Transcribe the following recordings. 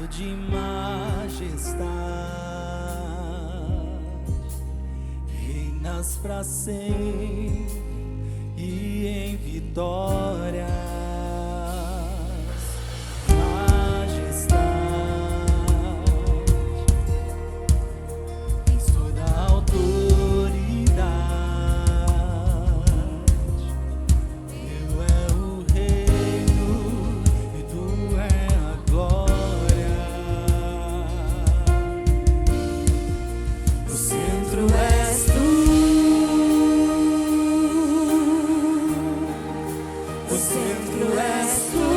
de majestade, reinas pra sempre e em vitórias. Majestade, tens toda a autoridade. Teu é o reino e tu é a glória. O centro és tu. O centro és tu.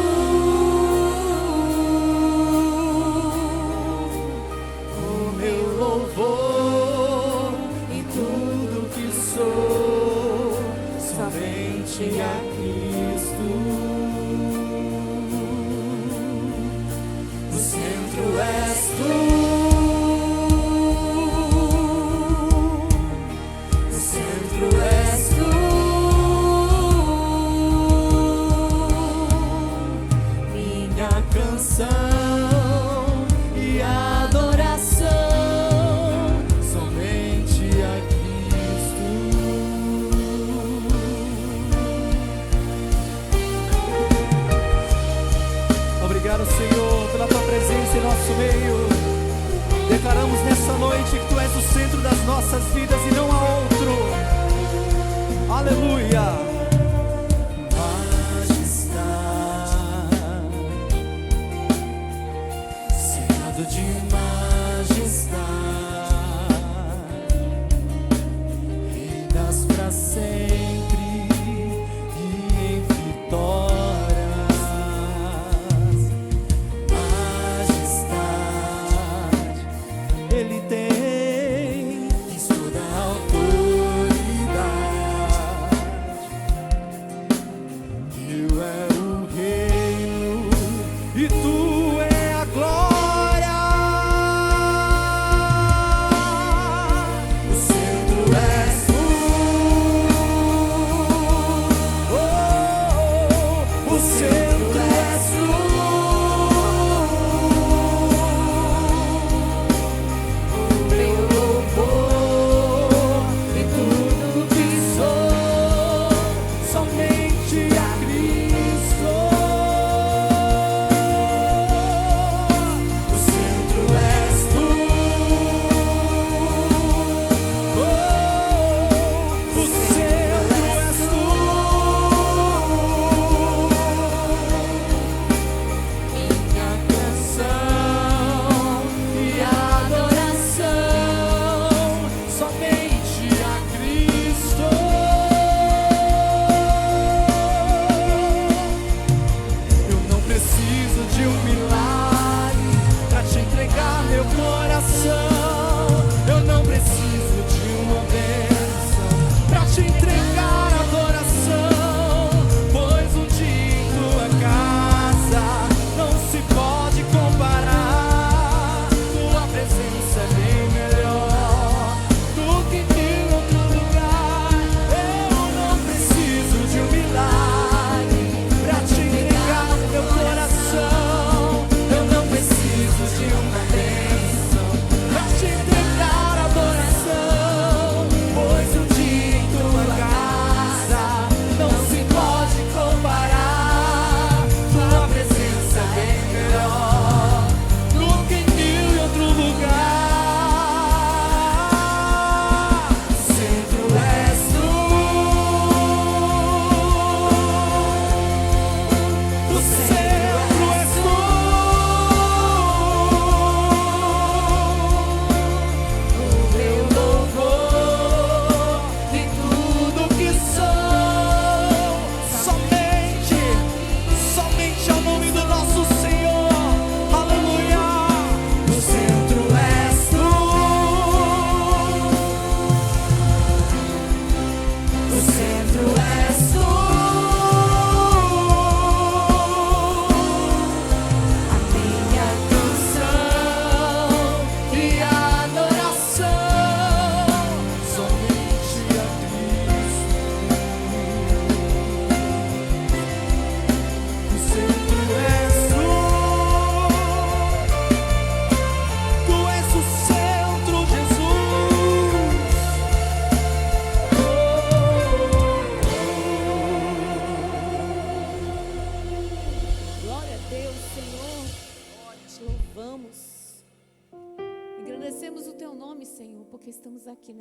O meu louvor e tudo que sou, somente a Cristo. O centro és tu. O centro és tu. Canção e adoração somente a Cristo. Obrigado, Senhor, pela tua presença em nosso meio. Declaramos nessa noite que tu és o centro das nossas vidas e não há outro. Aleluia. De majestade, reinas pra sempre e em vitórias. Majestade, Ele tem toda a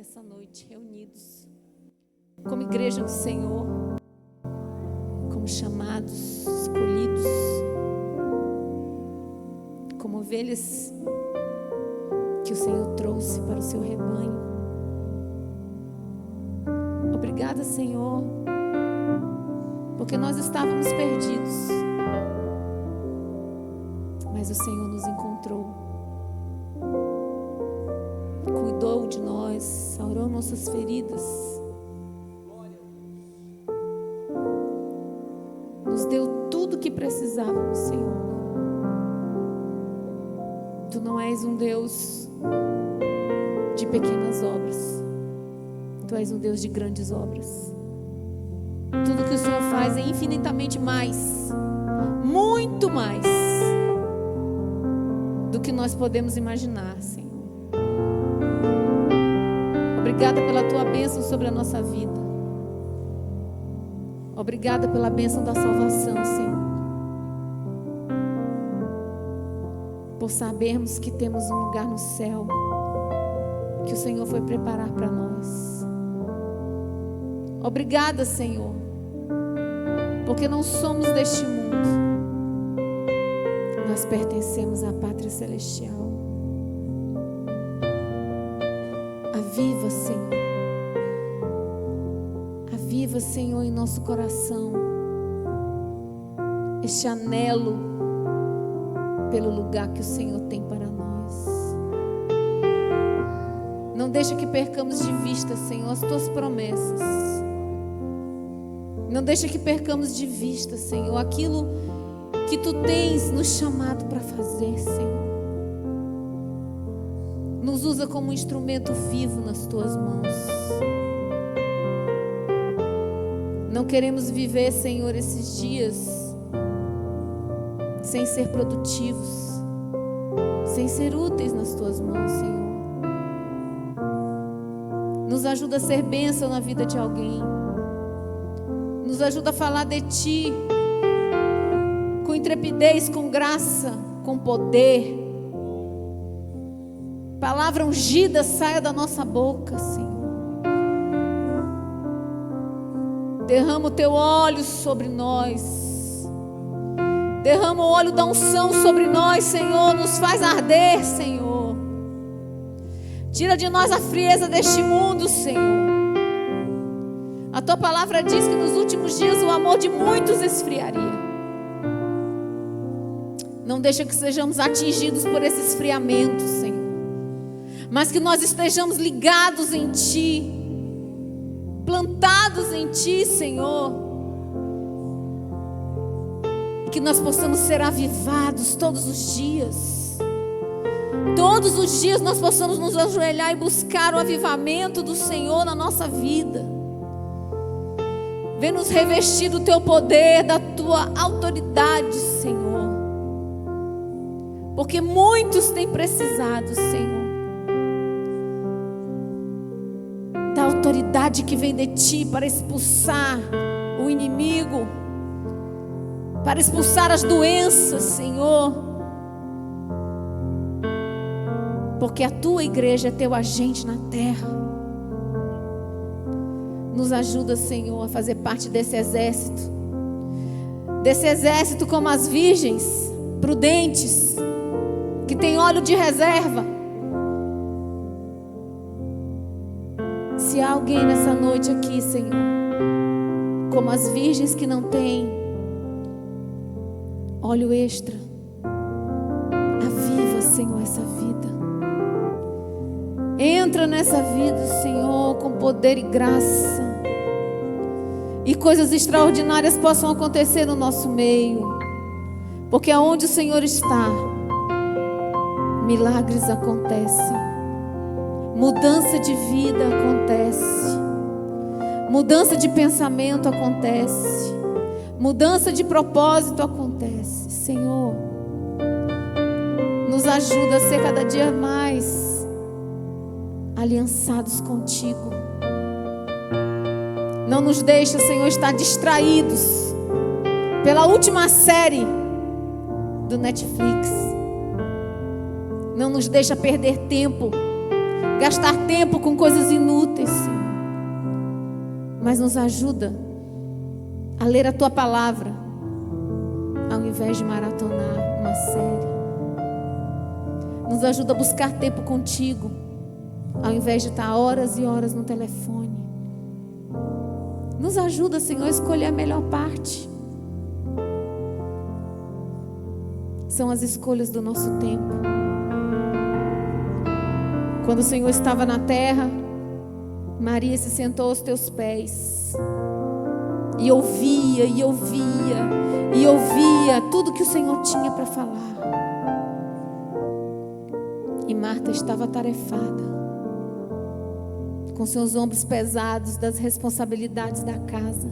nessa noite, reunidos como igreja do Senhor, como chamados, escolhidos, como ovelhas que o Senhor trouxe para o seu rebanho. Obrigada, Senhor, porque nós estávamos perdidos, mas o Senhor nos encontrou, cuidou de nós, sarou nossas feridas, nos deu tudo o que precisávamos, Senhor. Tu não és um Deus de pequenas obras, Tu és um Deus de grandes obras. Tudo que o Senhor faz é infinitamente mais, muito mais do que nós podemos imaginar, Senhor. Obrigada pela Tua bênção sobre a nossa vida. Obrigada pela bênção da salvação, Senhor. Por sabermos que temos um lugar no céu que o Senhor foi preparar para nós. Obrigada, Senhor, porque não somos deste mundo, nós pertencemos à pátria celestial. Aviva, Senhor, aviva, Senhor, em nosso coração este anelo pelo lugar que o Senhor tem para nós. Não deixa que percamos de vista, Senhor, as Tuas promessas. Não deixa que percamos de vista, Senhor, aquilo que Tu tens nos chamado para fazer, Senhor. Nos usa como um instrumento vivo nas Tuas mãos. Não queremos viver, Senhor, esses dias sem ser produtivos, sem ser úteis nas Tuas mãos, Senhor. Nos ajuda a ser bênção na vida de alguém. Nos ajuda a falar de Ti com intrepidez, com graça, com poder. Palavra ungida saia da nossa boca, Senhor. Derrama o Teu óleo sobre nós. Derrama o óleo da unção sobre nós, Senhor. Nos faz arder, Senhor. Tira de nós a frieza deste mundo, Senhor. A Tua palavra diz que nos últimos dias o amor de muitos esfriaria. Não deixa que sejamos atingidos por esse esfriamento, Senhor, mas que nós estejamos ligados em Ti, plantados em Ti, Senhor, e que nós possamos ser avivados todos os dias. Todos os dias nós possamos nos ajoelhar e buscar o avivamento do Senhor na nossa vida. Vem nos revestir do Teu poder, da Tua autoridade, Senhor. Porque muitos têm precisado, Senhor, da autoridade que vem de Ti para expulsar o inimigo, para expulsar as doenças, Senhor. Porque a Tua igreja é Teu agente na terra. Nos ajuda, Senhor, a fazer parte desse exército. Desse exército como as virgens prudentes, que tem óleo de reserva. Se há alguém nessa noite aqui, Senhor, como as virgens que não têm óleo extra, aviva, Senhor, essa vida. Entra nessa vida, Senhor, com poder e graça, e coisas extraordinárias possam acontecer no nosso meio, porque aonde o Senhor está, milagres acontecem, mudança de vida acontece, mudança de pensamento acontece, mudança de propósito acontece. Senhor, nos ajuda a ser cada dia mais aliançados contigo. Não nos deixa, Senhor, estar distraídos pela última série do Netflix. Não nos deixa perder tempo gastar tempo com coisas inúteis, Senhor. Mas nos ajuda a ler a Tua palavra, ao invés de maratonar uma série. Nos ajuda a buscar tempo contigo, ao invés de estar horas e horas no telefone. Nos ajuda, Senhor, a escolher a melhor parte. São as escolhas do nosso tempo. Quando o Senhor estava na terra, Maria se sentou aos teus pés e ouvia, e ouvia, e ouvia tudo que o Senhor tinha para falar. E Marta estava atarefada, com seus ombros pesados das responsabilidades da casa.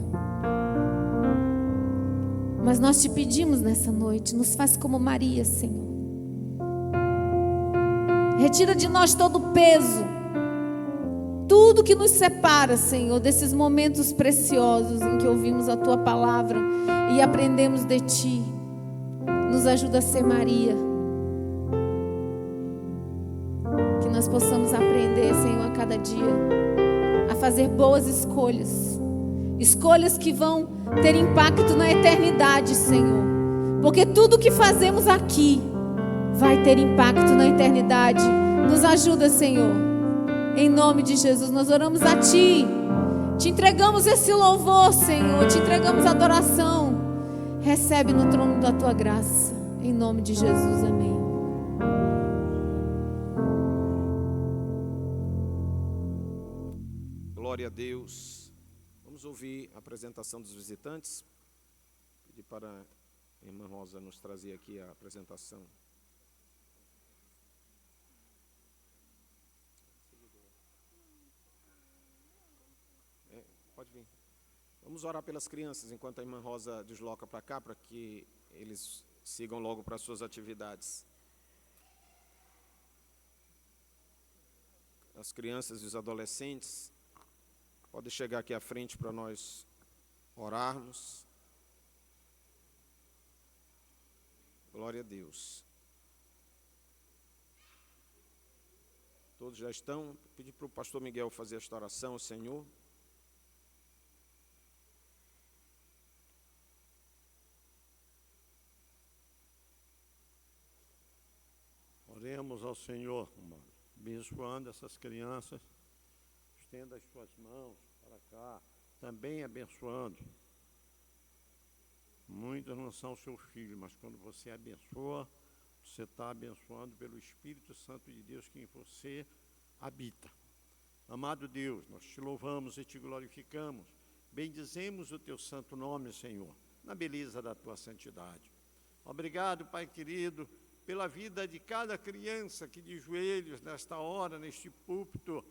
Mas nós te pedimos nessa noite, nos faz como Maria, Senhor. Retira de nós todo o peso, tudo que nos separa, Senhor, desses momentos preciosos em que ouvimos a Tua palavra e aprendemos de Ti. Nos ajuda a ser Maria. Que nós possamos aprender, Senhor, a cada dia, a fazer boas escolhas. Escolhas que vão ter impacto na eternidade, Senhor. Porque tudo que fazemos aqui vai ter impacto na eternidade. Nos ajuda, Senhor. Em nome de Jesus, nós oramos a Ti. Te entregamos esse louvor, Senhor. Te entregamos a adoração. Recebe no trono da Tua graça. Em nome de Jesus, amém. Glória a Deus. Vamos ouvir a apresentação dos visitantes. Pedir para a irmã Rosa nos trazer aqui a apresentação. Pode vir. Vamos orar pelas crianças enquanto a irmã Rosa desloca para cá, para que eles sigam logo para as suas atividades. As crianças e os adolescentes podem chegar aqui à frente para nós orarmos. Glória a Deus. Todos já estão. Pedir para o pastor Miguel fazer esta oração ao Senhor. Oremos ao Senhor, abençoando essas crianças. Estenda as suas mãos para cá, também abençoando. Muitos não são seus filhos, mas quando você abençoa, você está abençoando pelo Espírito Santo de Deus que em você habita. Amado Deus, nós te louvamos e te glorificamos. Bendizemos o teu santo nome, Senhor, na beleza da tua santidade. Obrigado, Pai querido, pela vida de cada criança que de joelhos nesta hora, neste púlpito,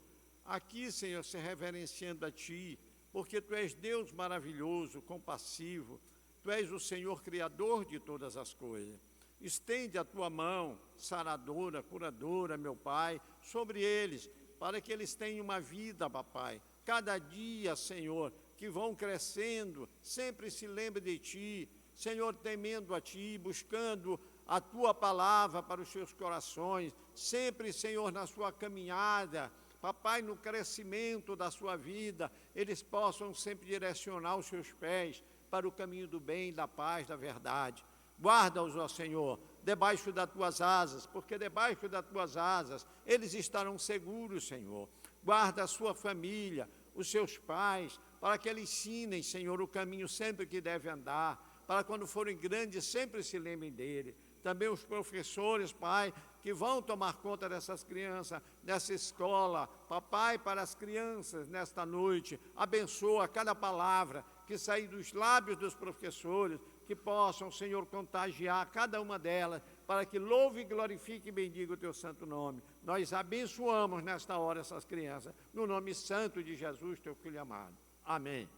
aqui, Senhor, se reverenciando a Ti, porque Tu és Deus maravilhoso, compassivo, Tu és o Senhor Criador de todas as coisas. Estende a Tua mão, saradora, curadora, meu Pai, sobre eles, para que eles tenham uma vida, papai. Cada dia, Senhor, que vão crescendo, sempre se lembre de Ti, Senhor, temendo a Ti, buscando a Tua palavra para os seus corações, sempre, Senhor, na sua caminhada, papai, no crescimento da sua vida, eles possam sempre direcionar os seus pés para o caminho do bem, da paz, da verdade. Guarda-os, ó Senhor, debaixo das Tuas asas, porque debaixo das Tuas asas eles estarão seguros, Senhor. Guarda a sua família, os seus pais, para que eles ensinem, Senhor, o caminho sempre que deve andar, para quando forem grandes sempre se lembrem dele. Também os professores, Pai, que vão tomar conta dessas crianças, dessa escola. Papai, para as crianças, nesta noite, abençoa cada palavra que sair dos lábios dos professores, que possam, Senhor, contagiar cada uma delas, para que louve, glorifique e bendiga o Teu santo nome. Nós abençoamos nesta hora essas crianças, no nome santo de Jesus, Teu Filho amado. Amém.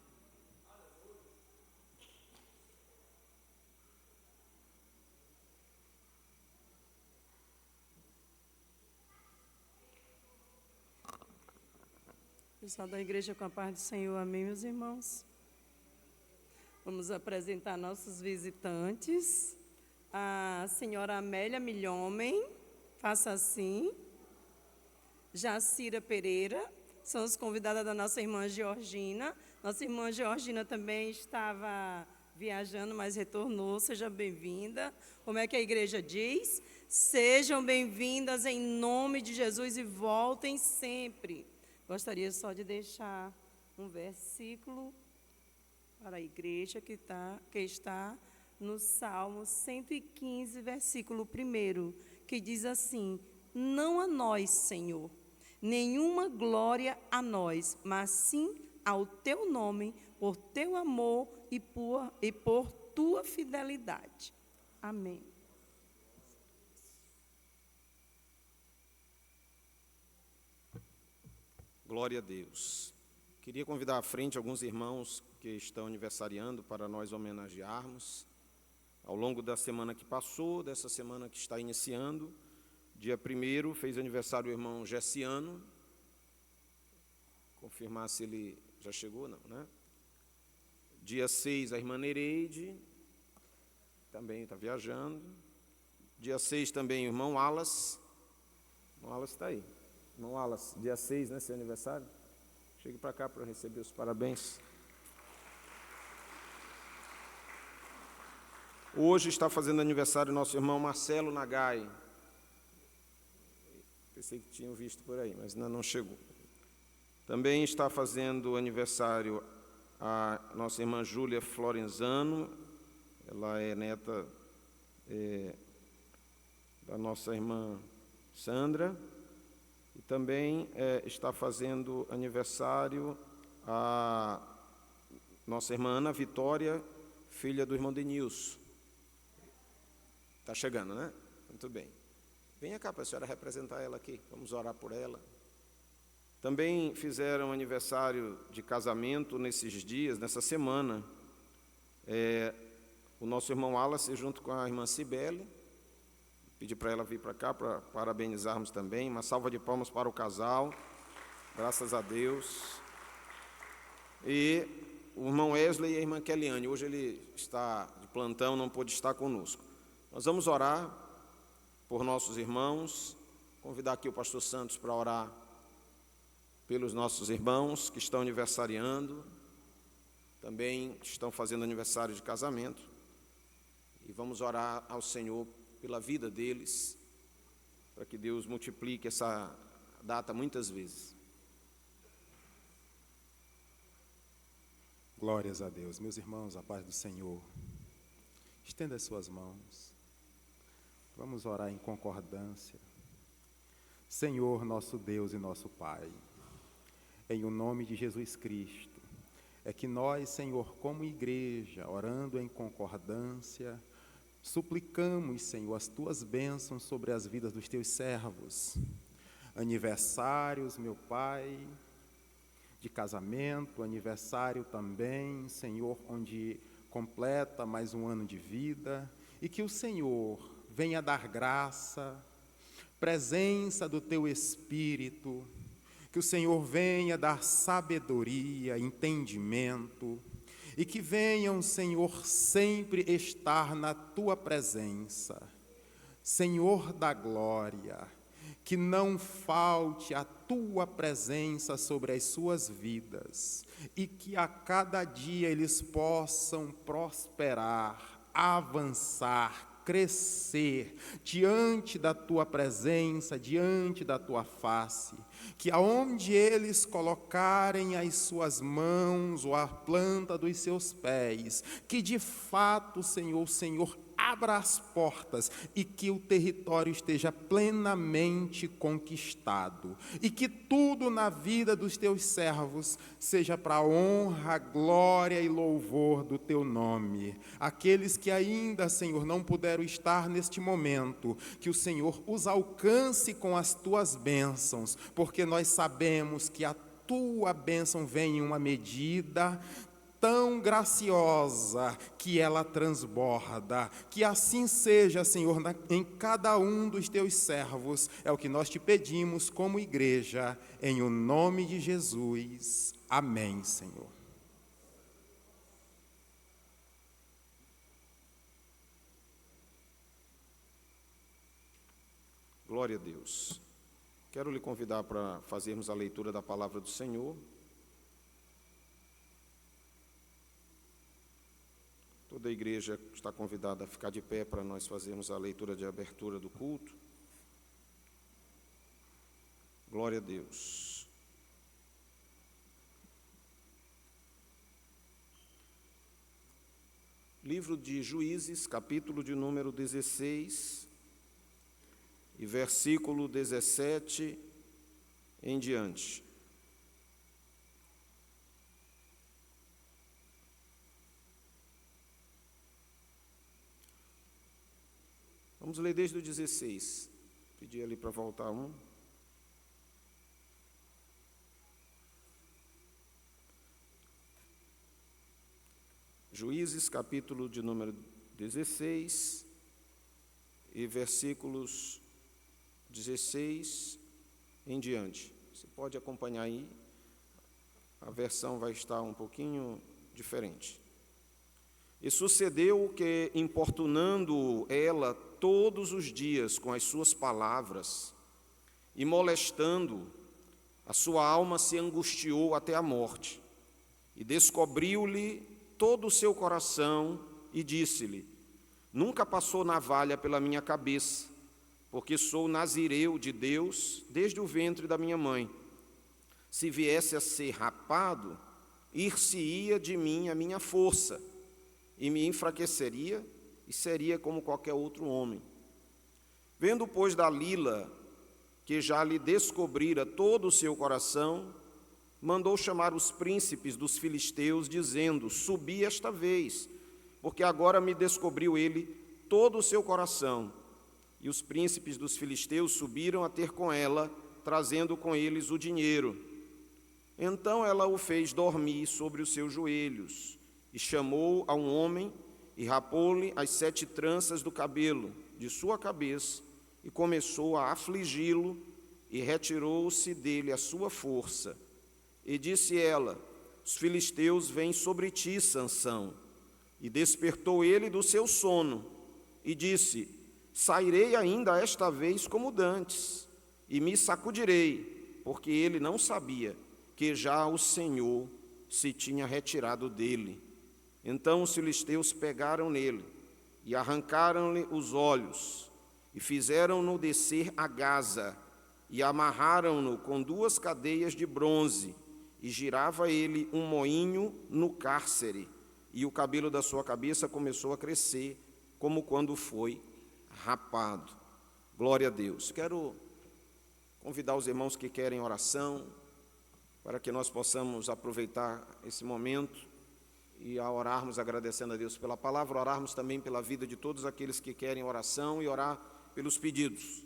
Pessoal da igreja, com a paz do Senhor, amém, meus irmãos? Vamos apresentar nossos visitantes. A senhora Amélia Milhomem, faça assim. Jacira Pereira, são os convidados da nossa irmã Georgina. Nossa irmã Georgina também estava viajando, mas retornou. Seja bem-vinda. Como é que a igreja diz? Sejam bem-vindas em nome de Jesus e voltem sempre. Gostaria só de deixar um versículo para a igreja que está no Salmo 115, versículo 1, que diz assim: não a nós, Senhor, nenhuma glória a nós, mas sim ao teu nome, por teu amor e por tua fidelidade. Amém. Glória a Deus. Queria convidar à frente alguns irmãos que estão aniversariando para nós homenagearmos. Ao longo da semana que passou, dessa semana que está iniciando, dia 1º fez aniversário o irmão Gessiano. Confirmar se ele já chegou, não, né? Dia 6, a irmã Nereide, também está viajando. Dia 6 também o irmão Wallace. O irmão Wallace está aí. Irmão Wallace, dia 6, né, seu aniversário? Chegue para cá para receber os parabéns. Hoje está fazendo aniversário nosso irmão Marcelo Nagai. Pensei que tinham visto por aí, mas ainda não chegou. Também está fazendo aniversário a nossa irmã Júlia Florenzano. Ela é neta da nossa irmã Sandra. E também está fazendo aniversário a nossa irmã Ana Vitória, filha do irmão Denilson. Está chegando, né? Muito bem. Venha cá para a senhora representar ela aqui. Vamos orar por ela. Também fizeram aniversário de casamento nesses dias, nessa semana. O nosso irmão Wallace, junto com a irmã Cibele. Pedi para ela vir para cá para parabenizarmos também. Uma salva de palmas para o casal. Graças a Deus. E o irmão Wesley e a irmã Kellyanne. Hoje ele está de plantão, não pôde estar conosco. Nós vamos orar por nossos irmãos. Convidar aqui o pastor Santos para orar pelos nossos irmãos que estão aniversariando. Também estão fazendo aniversário de casamento. E vamos orar ao Senhor pela vida deles, para que Deus multiplique essa data muitas vezes. Glórias a Deus. Meus irmãos, a paz do Senhor. Estenda as suas mãos. Vamos orar em concordância. Senhor, nosso Deus e nosso Pai, em o nome de Jesus Cristo, é que nós, Senhor, como igreja, orando em concordância, suplicamos, Senhor, as Tuas bênçãos sobre as vidas dos Teus servos. Aniversários, meu Pai, de casamento, aniversário também, Senhor, onde completa mais um ano de vida, e que o Senhor venha dar graça, presença do Teu Espírito, que o Senhor venha dar sabedoria, entendimento, e que venham, Senhor, sempre estar na Tua presença. Senhor da glória, que não falte a Tua presença sobre as suas vidas, e que a cada dia eles possam prosperar, avançar, crescer diante da Tua presença, diante da Tua face, que aonde eles colocarem as suas mãos ou a planta dos seus pés, que de fato, Senhor, o Senhor abra as portas e que o território esteja plenamente conquistado, e que tudo na vida dos Teus servos seja para a honra, glória e louvor do Teu nome. Aqueles que ainda, Senhor, não puderam estar neste momento, que o Senhor os alcance com as Tuas bênçãos, porque nós sabemos que a Tua bênção vem em uma medida tão graciosa que ela transborda. Que assim seja, Senhor, em cada um dos Teus servos. É o que nós Te pedimos como igreja, em o nome de Jesus. Amém, Senhor. Glória a Deus. Quero lhe convidar para fazermos a leitura da palavra do Senhor. Toda a igreja está convidada a ficar de pé para nós fazermos a leitura de abertura do culto. Glória a Deus. Livro de Juízes, capítulo de número 16, e versículo 17 em diante. Vamos ler desde o 16. Pedi ali para voltar um. Juízes, capítulo de número 16, e versículos 16 em diante. Você pode acompanhar aí, a versão vai estar um pouquinho diferente. E sucedeu que, importunando ela todos os dias com as suas palavras, e molestando, a sua alma se angustiou até a morte, e descobriu-lhe todo o seu coração, e disse-lhe: nunca passou navalha pela minha cabeça, porque sou nazireu de Deus desde o ventre da minha mãe. Se viesse a ser rapado, ir-se-ia de mim a minha força, e me enfraqueceria, e seria como qualquer outro homem. Vendo, pois, Dalila, que já lhe descobrira todo o seu coração, mandou chamar os príncipes dos filisteus, dizendo: subi esta vez, porque agora me descobriu ele todo o seu coração. E os príncipes dos filisteus subiram a ter com ela, trazendo com eles o dinheiro. Então ela o fez dormir sobre os seus joelhos, e chamou a um homem, e rapou-lhe as 7 tranças do cabelo de sua cabeça, e começou a afligi-lo, e retirou-se dele a sua força. E disse ela: os filisteus vêm sobre ti, Sansão. E despertou ele do seu sono, e disse: sairei ainda esta vez como dantes, e me sacudirei, porque ele não sabia que já o Senhor se tinha retirado dele. Então os filisteus pegaram nele, e arrancaram-lhe os olhos, e fizeram-no descer a Gaza, e amarraram-no com 2 cadeias de bronze, e girava ele um moinho no cárcere, e o cabelo da sua cabeça começou a crescer, como quando foi rapado. Glória a Deus. Quero convidar os irmãos que querem oração, para que nós possamos aproveitar esse momento e, ao orarmos, agradecendo a Deus pela palavra, orarmos também pela vida de todos aqueles que querem oração e orar pelos pedidos.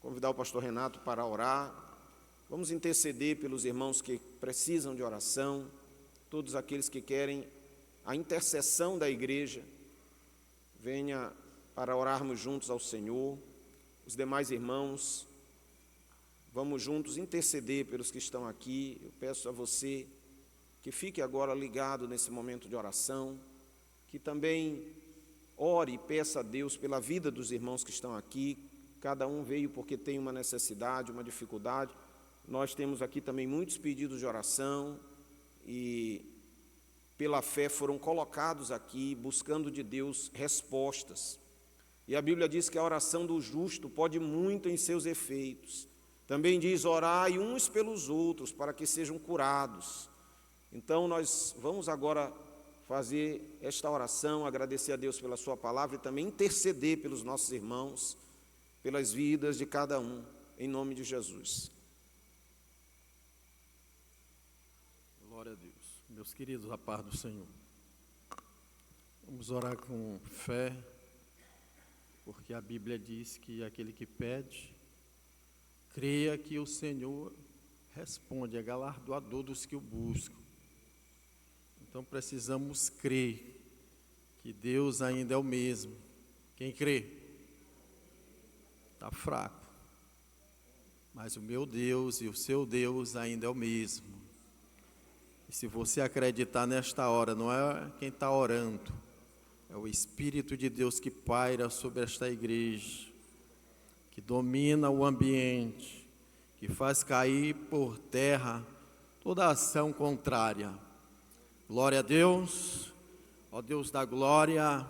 Convidar o pastor Renato para orar. Vamos interceder pelos irmãos que precisam de oração, todos aqueles que querem a intercessão da igreja. Venha para orarmos juntos ao Senhor. Os demais irmãos, vamos juntos interceder pelos que estão aqui. Eu peço a você que fique agora ligado nesse momento de oração, que também ore e peça a Deus pela vida dos irmãos que estão aqui. Cada um veio porque tem uma necessidade, uma dificuldade. Nós temos aqui também muitos pedidos de oração e, pela fé, foram colocados aqui, buscando de Deus respostas. E a Bíblia diz que a oração do justo pode muito em seus efeitos. Também diz: orai uns pelos outros, para que sejam curados. Então, nós vamos agora fazer esta oração, agradecer a Deus pela sua palavra e também interceder pelos nossos irmãos, pelas vidas de cada um, em nome de Jesus. Glória a Deus. Meus queridos, a paz do Senhor. Vamos orar com fé, porque a Bíblia diz que aquele que pede, creia que o Senhor responde, é galardoador dos que o buscam. Então precisamos crer que Deus ainda é o mesmo. Quem crê? Está fraco, mas o meu Deus e o seu Deus ainda é o mesmo. E se você acreditar nesta hora, não é quem está orando, é o Espírito de Deus que paira sobre esta igreja, que domina o ambiente, que faz cair por terra toda ação contrária. Glória a Deus, ó Deus da glória,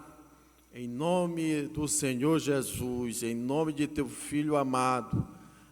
em nome do Senhor Jesus, em nome de teu Filho amado,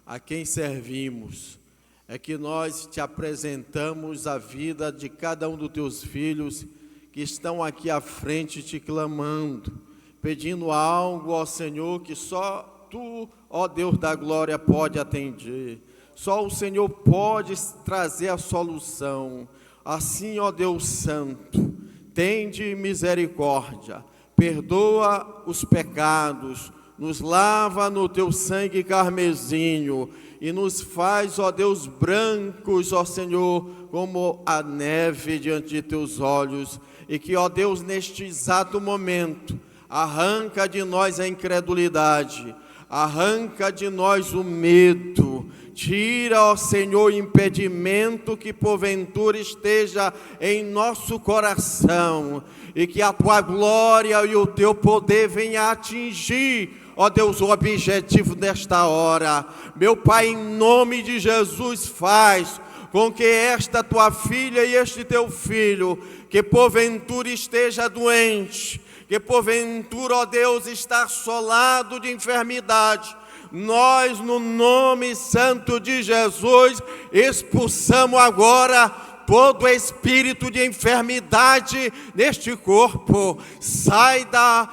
a quem servimos, é que nós te apresentamos a vida de cada um dos teus filhos que estão aqui à frente te clamando, pedindo algo ao Senhor que só tu, ó Deus da glória, pode atender. Só o Senhor pode trazer a solução. Assim, ó Deus Santo, tende misericórdia, perdoa os pecados, nos lava no teu sangue carmesinho e nos faz, ó Deus, brancos, ó Senhor, como a neve diante de teus olhos. E que, ó Deus, neste exato momento, arranca de nós a incredulidade, arranca de nós o medo, tira, ó Senhor, o impedimento que porventura esteja em nosso coração, e que a tua glória e o teu poder venha atingir, ó Deus, o objetivo desta hora. Meu Pai, em nome de Jesus, faz com que esta tua filha e este teu filho, que porventura esteja doente, que porventura, ó Deus, está assolado de enfermidade, nós, no nome santo de Jesus, expulsamos agora todo espírito de enfermidade neste corpo. Sai da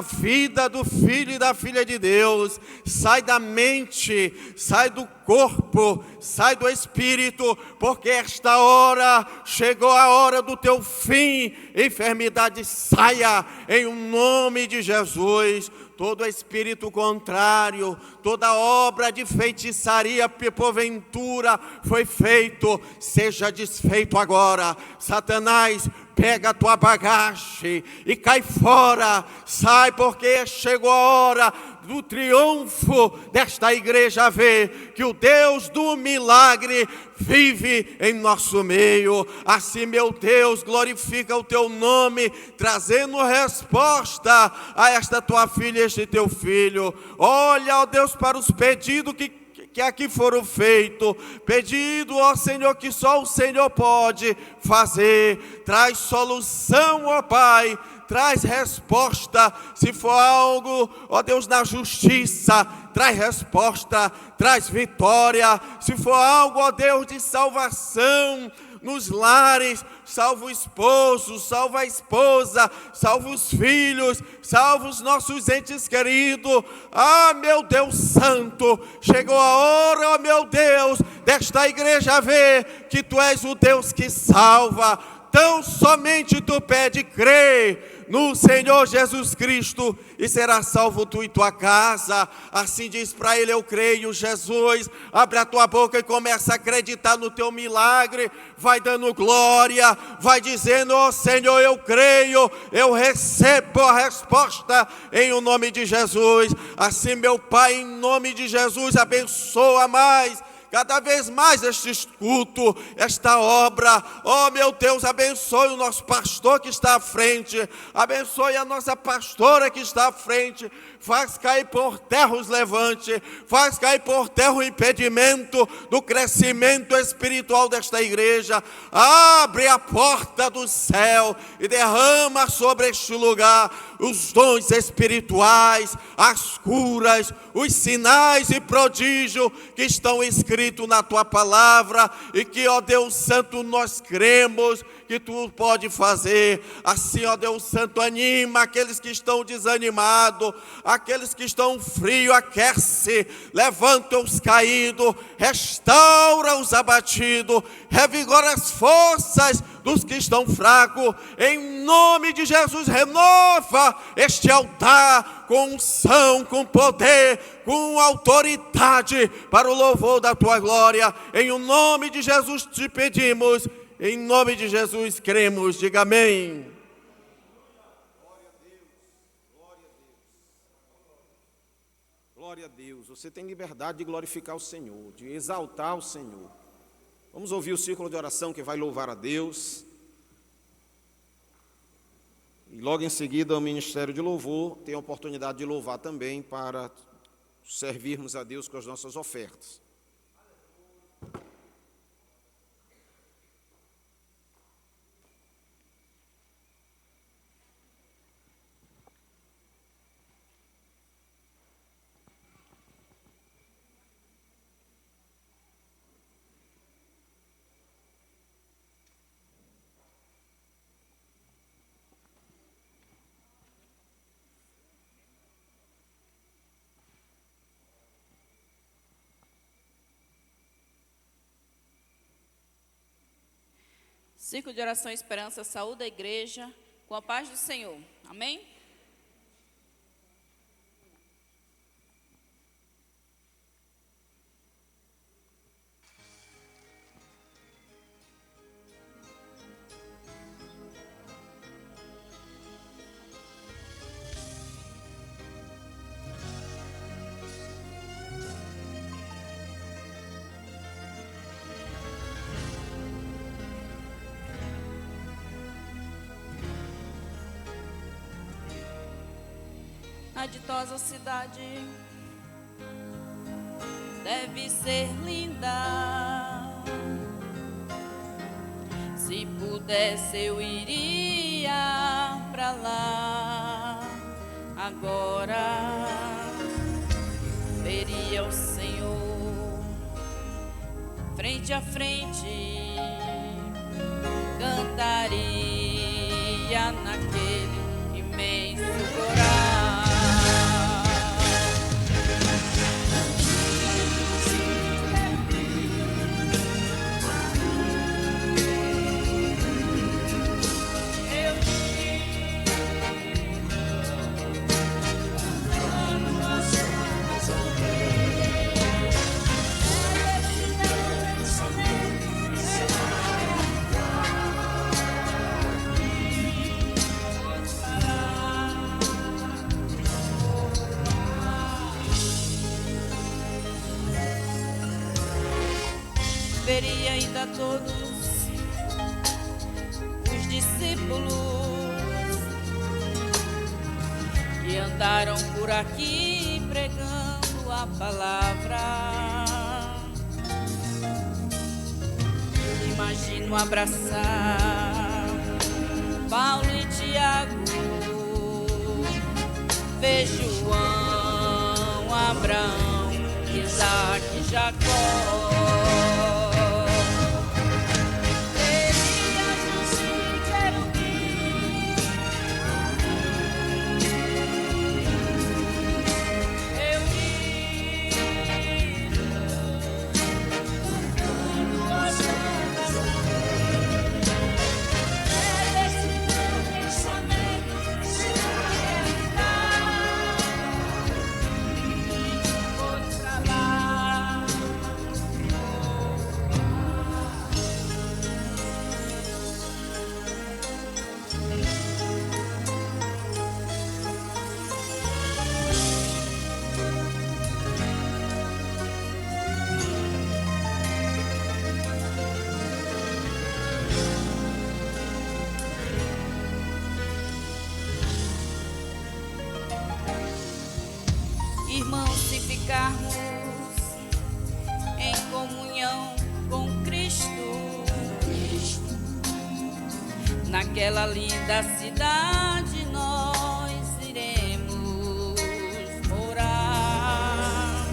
vida do filho e da filha de Deus, sai da mente, sai do corpo, sai do espírito, porque esta hora, chegou a hora do teu fim. Enfermidade, saia em nome de Jesus. Todo espírito contrário, toda obra de feitiçaria que porventura foi feito, seja desfeito agora. Satanás, pega a tua bagagem e cai fora. Sai, porque chegou a hora do triunfo desta igreja, ver que o Deus do milagre vive em nosso meio. Assim, meu Deus, glorifica o teu nome, trazendo resposta a esta tua filha e este teu filho. Olha, ó Deus, para os pedidos que aqui foram feitos, pedido, ó Senhor, que só o Senhor pode fazer. Traz solução, ó Pai, traz resposta. Se for algo, ó Deus, na justiça, traz resposta, traz vitória. Se for algo, ó Deus, de salvação nos lares, salva o esposo, salva a esposa, salva os filhos, salva os nossos entes queridos. Ah, meu Deus santo, chegou a hora, ó meu Deus, desta igreja ver que tu és o Deus que salva. Tão somente tu pede, crê no Senhor Jesus Cristo e será salvo tu e tua casa. Assim diz para ele: eu creio, Jesus. Abre a tua boca e começa a acreditar no teu milagre. Vai dando glória, vai dizendo: ó Senhor, eu creio, eu recebo a resposta em o nome de Jesus. Assim, meu Pai, em nome de Jesus, abençoa mais, cada vez mais este culto, esta obra. Oh meu Deus, abençoe o nosso pastor que está à frente, abençoe a nossa pastora que está à frente. Faz cair por terra os levantes, faz cair por terra o impedimento do crescimento espiritual desta igreja. Abre a porta do céu e derrama sobre este lugar os dons espirituais, as curas, os sinais e prodígios que estão escritos na tua palavra, e que, ó Deus Santo, nós cremos que tu pode fazer. Assim, ó Deus Santo, anima aqueles que estão desanimados, aqueles que estão frios, aquece, levanta os caídos, restaura os abatidos, revigora as forças dos que estão fracos. Em nome de Jesus, renova este altar com unção, com poder, com autoridade, para o louvor da tua glória. Em o nome de Jesus te pedimos, em nome de Jesus cremos. Diga amém. Glória a Deus. Você tem liberdade de glorificar o Senhor, de exaltar o Senhor. Vamos ouvir o círculo de oração que vai louvar a Deus. E logo em seguida, o Ministério de Louvor tem a oportunidade de louvar também para servirmos a Deus com as nossas ofertas. Círculo de oração e esperança, saúde a igreja, com a paz do Senhor. Amém? A ditosa cidade deve ser linda. Se pudesse eu iria pra lá. Agora veria o Senhor frente a frente, cantaria naquele imenso coral. Veria ainda todos os discípulos que andaram por aqui pregando a palavra. Imagino abraçar Paulo e Tiago, ver João, Abraão, Isaac e Jacó. Irmãos, se ficarmos em comunhão com Cristo, naquela linda cidade nós iremos morar.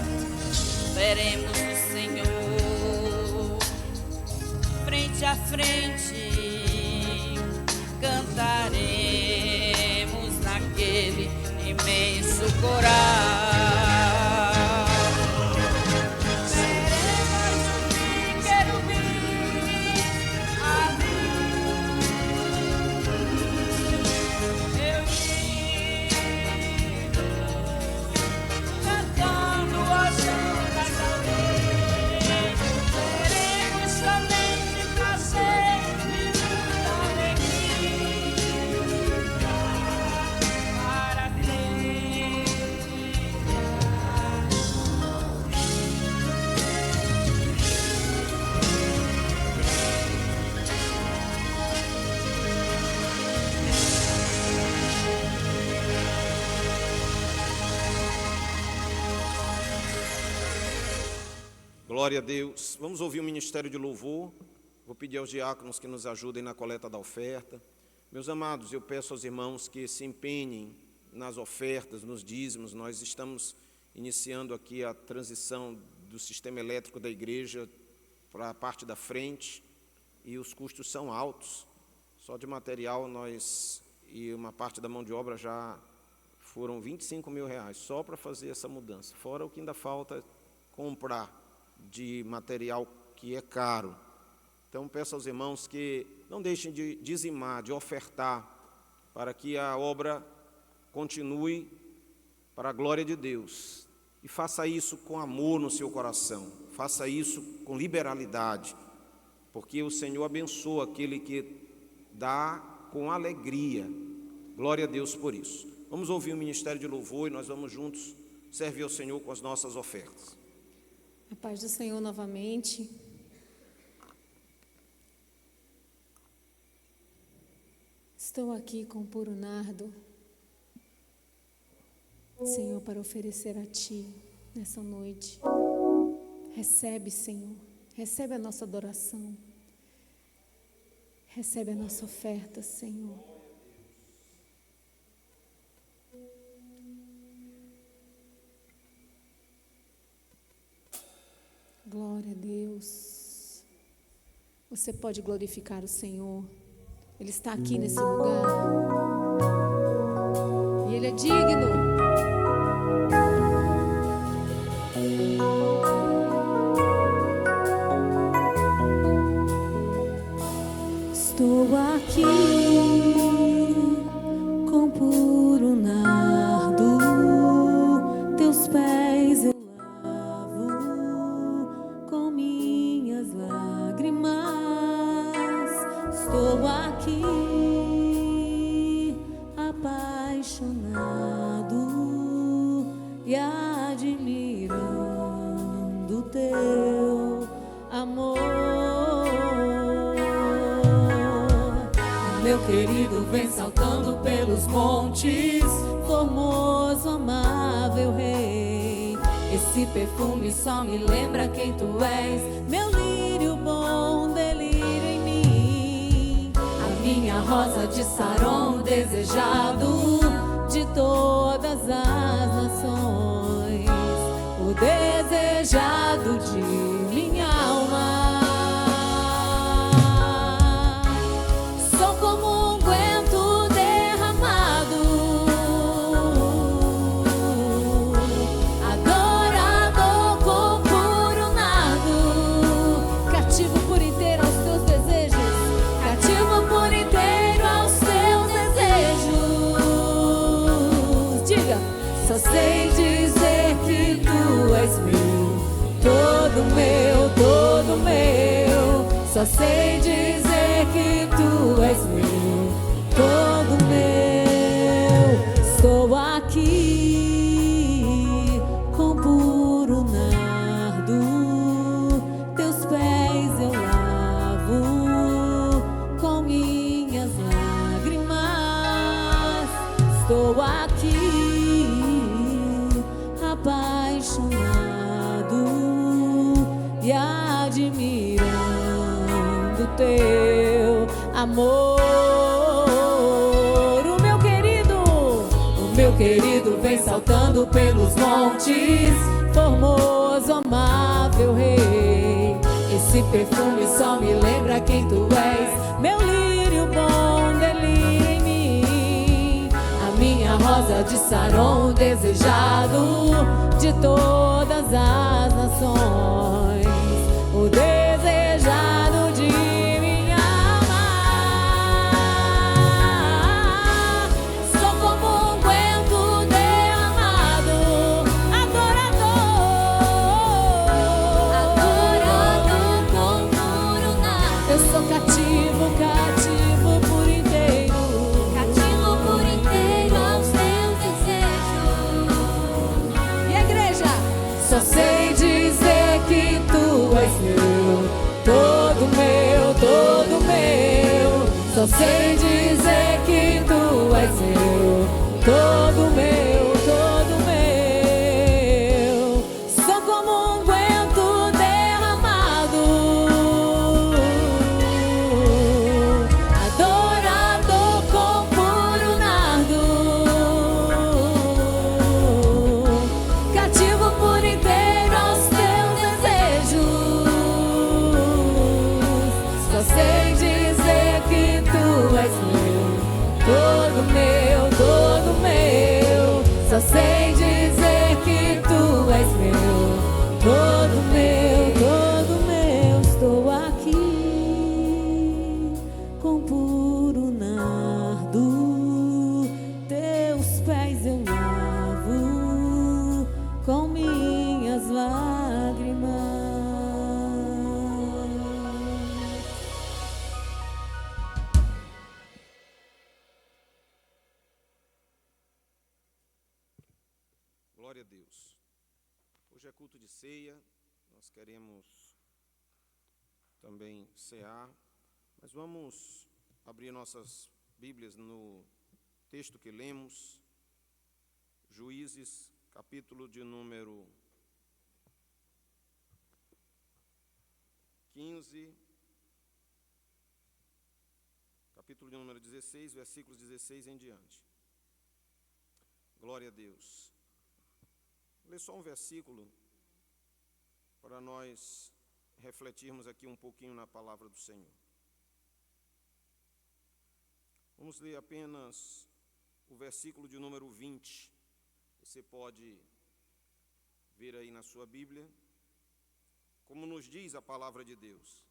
Veremos o Senhor frente a frente, cantaremos naquele imenso coral. Glória a Deus. Vamos ouvir o ministério de louvor. Vou pedir aos diáconos que nos ajudem na coleta da oferta. Meus amados, eu peço aos irmãos que se empenhem nas ofertas, nos dízimos. Nós estamos iniciando aqui a transição do sistema elétrico da igreja para a parte da frente e os custos são altos. Só de material e uma parte da mão de obra já foram R$25 mil, só para fazer essa mudança. Fora o que ainda falta comprar de material que é caro. Então, peço aos irmãos que não deixem de dizimar, de ofertar, para que a obra continue para a glória de Deus. E faça isso com amor no seu coração, faça isso com liberalidade, porque o Senhor abençoa aquele que dá com alegria. Glória a Deus por isso. Vamos ouvir o ministério de louvor e nós vamos juntos servir ao Senhor com as nossas ofertas. A paz do Senhor novamente. Estou aqui com puro nardo, Senhor, para oferecer a Ti nessa noite. Recebe, Senhor, recebe a nossa adoração, recebe a nossa oferta, Senhor. Glória a Deus. Você pode glorificar o Senhor. Ele está aqui nesse lugar. E Ele é digno. Estou aqui com puro nardo, teus pés eu lavo com minhas lágrimas. Estou aqui apaixonado e admirando teu amor. Meu querido vem saltando pelos montes, formoso, amável Rei. Esse perfume só me lembra quem tu és, meu lírio bom, delírio em mim. A minha rosa de Saron, desejado de todas as nações, o desejado de minha alma. Só sei dizer que tu és meu, todo meu, todo meu. Só sei dizer que tu és meu, todo meu. Estou aqui com puro nardo, teus pés eu lavo com minhas lágrimas. Estou aqui apaixonado e admirando teu amor. O meu querido vem saltando pelos montes, formoso, amável Rei. Esse perfume só me lembra quem tu és, meu lírio bom, delírio em mim. A minha rosa de Saron, desejado de todas as nações, o desejado de minha alma. Sou como um guento derramado, adorador com puro nardo. Eu sou cativo, cativo por inteiro, cativo por inteiro aos teus desejos. E a igreja? Só sei dizer que tu és meu, todo meu, todo meu. Só sei dizer que tu és meu, todo meu, todo meu. Sou como um guento derramado, és meu, todo meu. Só sei dizer que tu és meu, todo meu. Estou aqui com puro nardo, teus pés eu lavo com minhas lágrimas. Glória a Deus. Hoje é culto de ceia, nós queremos também cear, mas vamos abrir nossas Bíblias no texto que lemos, Juízes, capítulo de número 15, capítulo de número 16, versículos 16 em diante. Glória a Deus. Vou ler só um versículo para nós refletirmos aqui um pouquinho na palavra do Senhor. Vamos ler apenas o versículo de número 20. Você pode ver aí na sua Bíblia, como nos diz a palavra de Deus.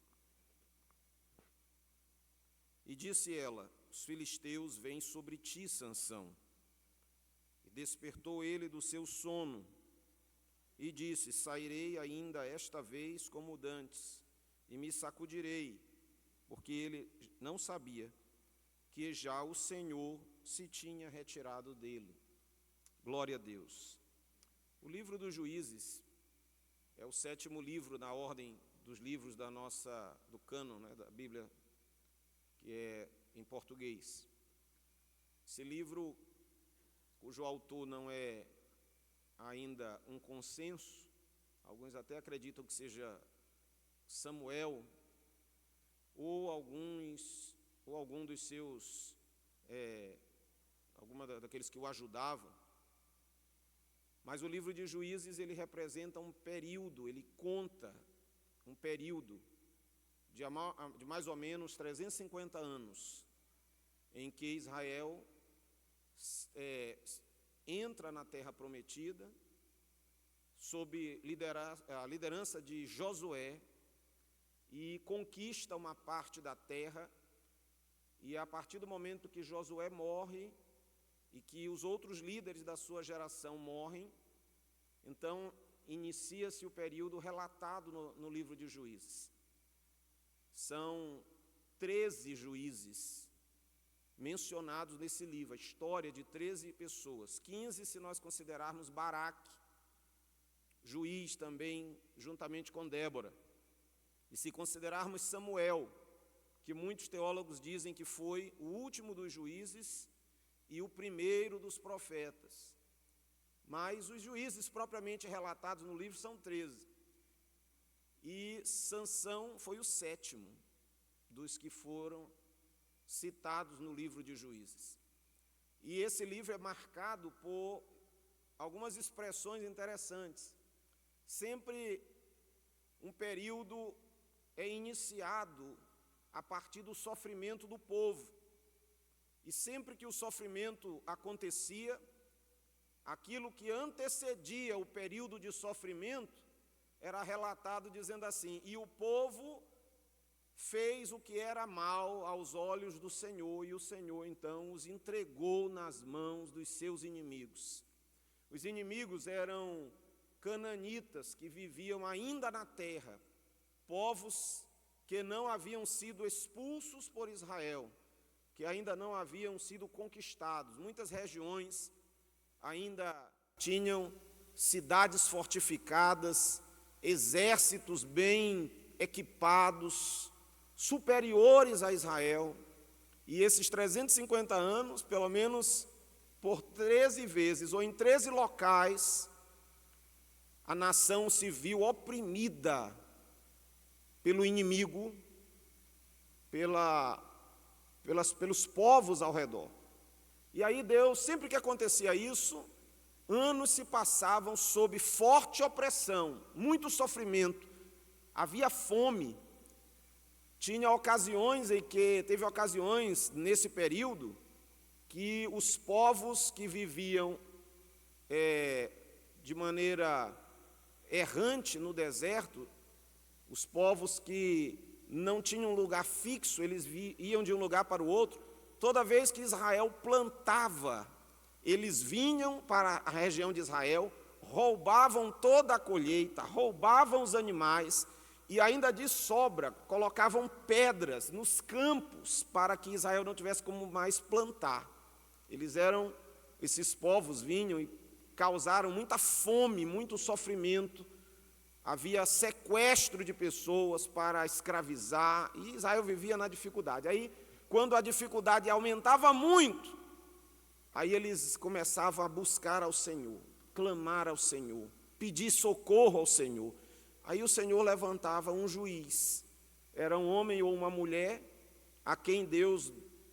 E disse ela: os filisteus vêm sobre ti, Sansão. E despertou ele do seu sono e disse: sairei ainda esta vez como dantes, e me sacudirei, porque ele não sabia que já o Senhor se tinha retirado dele. Glória a Deus. O livro dos Juízes é o 7º livro na ordem dos livros do cânon, né, da Bíblia, que é em português. Esse livro, cujo autor não é ainda um consenso, alguns até acreditam que seja Samuel, ou algum dos seus, daqueles que o ajudavam. Mas o livro de Juízes, ele representa um período, ele conta um período de mais ou menos 350 anos, em que Israel entra na Terra Prometida, sob a liderança de Josué, e conquista uma parte da terra, e a partir do momento que Josué morre, e que os outros líderes da sua geração morrem, então inicia-se o período relatado no livro de Juízes. São 13 juízes mencionados nesse livro, a história de 13 pessoas, 15 se nós considerarmos Baraque, juiz também, juntamente com Débora, e se considerarmos Samuel, que muitos teólogos dizem que foi o último dos juízes e o primeiro dos profetas. Mas os juízes propriamente relatados no livro são 13. E Sansão foi o 7º dos que foram citados no livro de Juízes. E esse livro é marcado por algumas expressões interessantes. Sempre um período é iniciado a partir do sofrimento do povo. E sempre que o sofrimento acontecia, aquilo que antecedia o período de sofrimento era relatado dizendo assim: e o povo fez o que era mal aos olhos do Senhor, e o Senhor então os entregou nas mãos dos seus inimigos. Os inimigos eram cananitas que viviam ainda na terra, povos que não haviam sido expulsos por Israel, que ainda não haviam sido conquistados. Muitas regiões ainda tinham cidades fortificadas, exércitos bem equipados, superiores a Israel. E esses 350 anos, pelo menos por 13 vezes, ou em 13 locais, a nação se viu oprimida pelo inimigo, pelos povos ao redor. E aí Deus, sempre que acontecia isso, anos se passavam sob forte opressão, muito sofrimento, havia fome, teve ocasiões nesse período que os povos que viviam de maneira errante no deserto, os povos que não tinham lugar fixo, eles iam de um lugar para o outro. Toda vez que Israel plantava, eles vinham para a região de Israel, roubavam toda a colheita, roubavam os animais e ainda de sobra colocavam pedras nos campos para que Israel não tivesse como mais plantar. Esses povos vinham e causaram muita fome, muito sofrimento. Havia sequestro de pessoas para escravizar, e Israel vivia na dificuldade. Aí, quando a dificuldade aumentava muito, aí eles começavam a buscar ao Senhor, clamar ao Senhor, pedir socorro ao Senhor. Aí o Senhor levantava um juiz, era um homem ou uma mulher, a quem Deus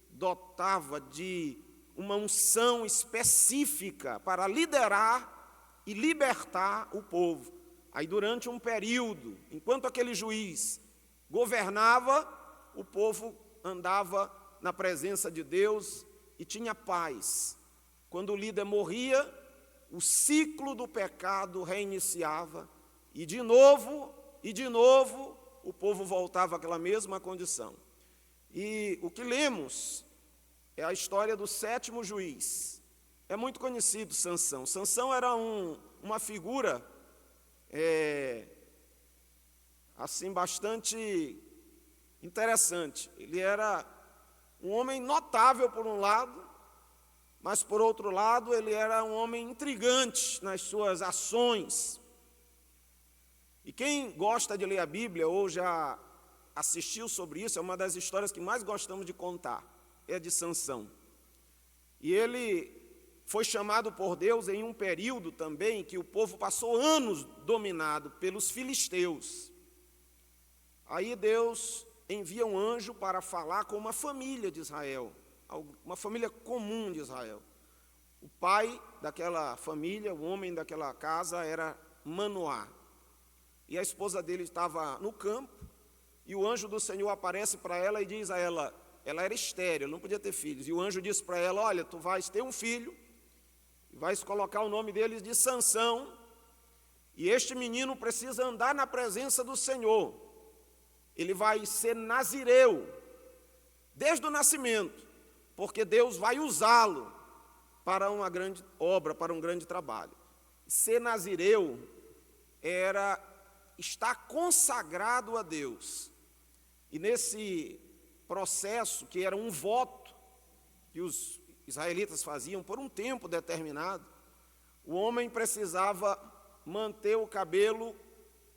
dotava de uma unção específica para liderar e libertar o povo. Aí, durante um período, enquanto aquele juiz governava, o povo andava na presença de Deus e tinha paz. Quando o líder morria, o ciclo do pecado reiniciava e de novo, o povo voltava àquela mesma condição. E o que lemos é a história do 7º juiz. É muito conhecido Sansão. Sansão era uma figura assim, bastante interessante. Ele era um homem notável por um lado, mas por outro lado ele era um homem intrigante nas suas ações. E quem gosta de ler a Bíblia ou já assistiu sobre isso, é uma das histórias que mais gostamos de contar, é a de Sansão. E ele foi chamado por Deus em um período também que o povo passou anos dominado pelos filisteus. Aí Deus envia um anjo para falar com uma família de Israel, uma família comum de Israel. O pai daquela família, o homem daquela casa era Manoá. E a esposa dele estava no campo, e o anjo do Senhor aparece para ela e diz a ela era estéril, não podia ter filhos. E o anjo disse para ela: olha, tu vais ter um filho, vais colocar o nome dele de Sansão, e este menino precisa andar na presença do Senhor. Ele vai ser nazireu, desde o nascimento, porque Deus vai usá-lo para uma grande obra, para um grande trabalho. Ser nazireu era estar consagrado a Deus. E nesse processo, que era um voto que os israelitas faziam por um tempo determinado, o homem precisava manter o cabelo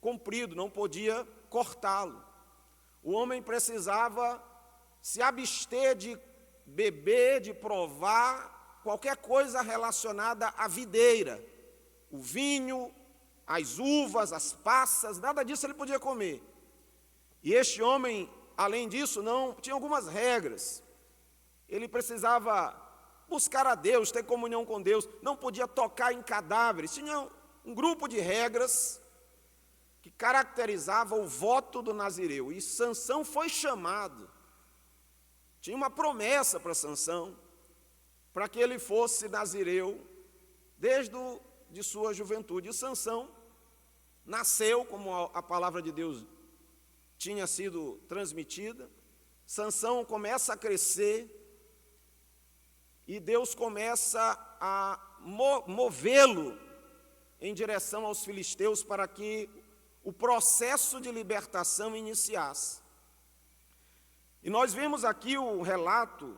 comprido, não podia cortá-lo. O homem precisava se abster de beber, de provar qualquer coisa relacionada à videira, o vinho, as uvas, as passas, nada disso ele podia comer. E este homem, além disso, não tinha algumas regras. Ele precisava buscar a Deus, ter comunhão com Deus, não podia tocar em cadáveres. Tinha um grupo de regras que caracterizava o voto do nazireu. E Sansão foi chamado. Tinha uma promessa para Sansão, para que ele fosse nazireu desde de sua juventude. E Sansão nasceu, como a palavra de Deus tinha sido transmitida. Sansão começa a crescer e Deus começa a movê-lo em direção aos filisteus para que o processo de libertação iniciasse. E nós vemos aqui o relato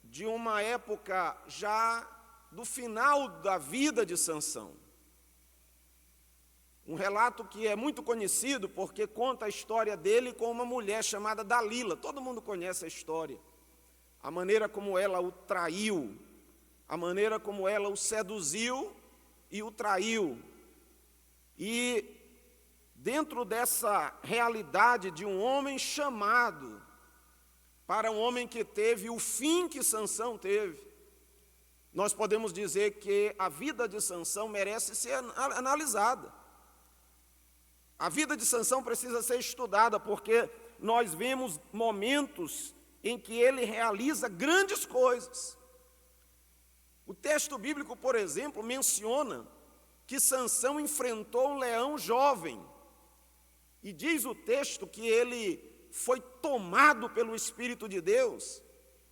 de uma época já do final da vida de Sansão. Um relato que é muito conhecido porque conta a história dele com uma mulher chamada Dalila. Todo mundo conhece a história. A maneira como ela o traiu, a maneira como ela o seduziu e o traiu. E dentro dessa realidade de um homem chamado para um homem que teve o fim que Sansão teve, nós podemos dizer que a vida de Sansão merece ser analisada. A vida de Sansão precisa ser estudada, porque nós vemos momentos em que ele realiza grandes coisas. O texto bíblico, por exemplo, menciona que Sansão enfrentou um leão jovem. E diz o texto que ele foi tomado pelo Espírito de Deus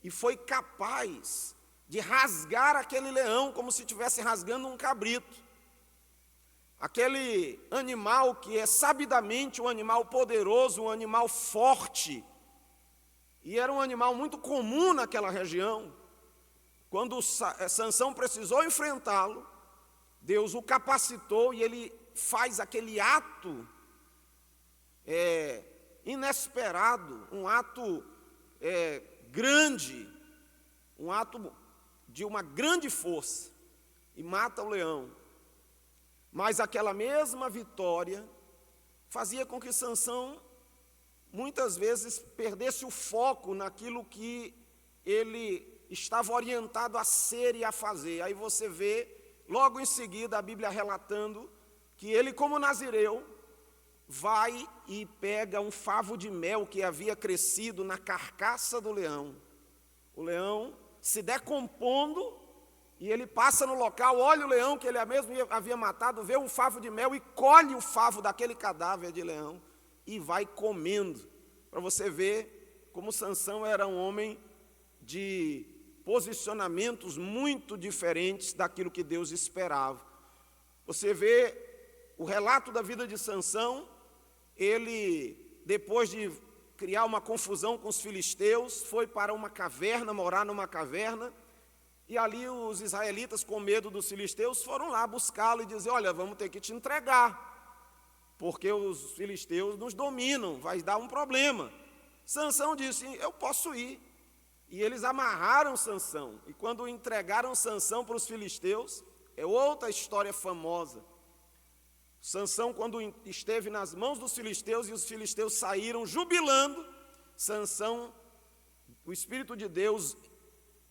e foi capaz de rasgar aquele leão como se estivesse rasgando um cabrito. Aquele animal que é sabidamente um animal poderoso, um animal forte, e era um animal muito comum naquela região. Quando Sansão precisou enfrentá-lo, Deus o capacitou e ele faz aquele ato inesperado, um ato grande, um ato de uma grande força, e mata o leão. Mas aquela mesma vitória fazia com que Sansão muitas vezes perdesse o foco naquilo que ele estava orientado a ser e a fazer. Aí você vê, logo em seguida, a Bíblia relatando que ele, como nazireu, vai e pega um favo de mel que havia crescido na carcaça do leão. O leão se decompondo, e ele passa no local, olha o leão que ele mesmo havia matado, vê um favo de mel e colhe o favo daquele cadáver de leão e vai comendo. Para você ver como Sansão era um homem de posicionamentos muito diferentes daquilo que Deus esperava. Você vê o relato da vida de Sansão, ele, depois de criar uma confusão com os filisteus, foi para uma caverna, morar numa caverna, e ali os israelitas, com medo dos filisteus, foram lá buscá-lo e dizer: olha, vamos ter que te entregar, porque os filisteus nos dominam, vai dar um problema. Sansão disse: eu posso ir. E eles amarraram Sansão, e quando entregaram Sansão para os filisteus, é outra história famosa. Sansão, quando esteve nas mãos dos filisteus, e os filisteus saíram jubilando, Sansão, o Espírito de Deus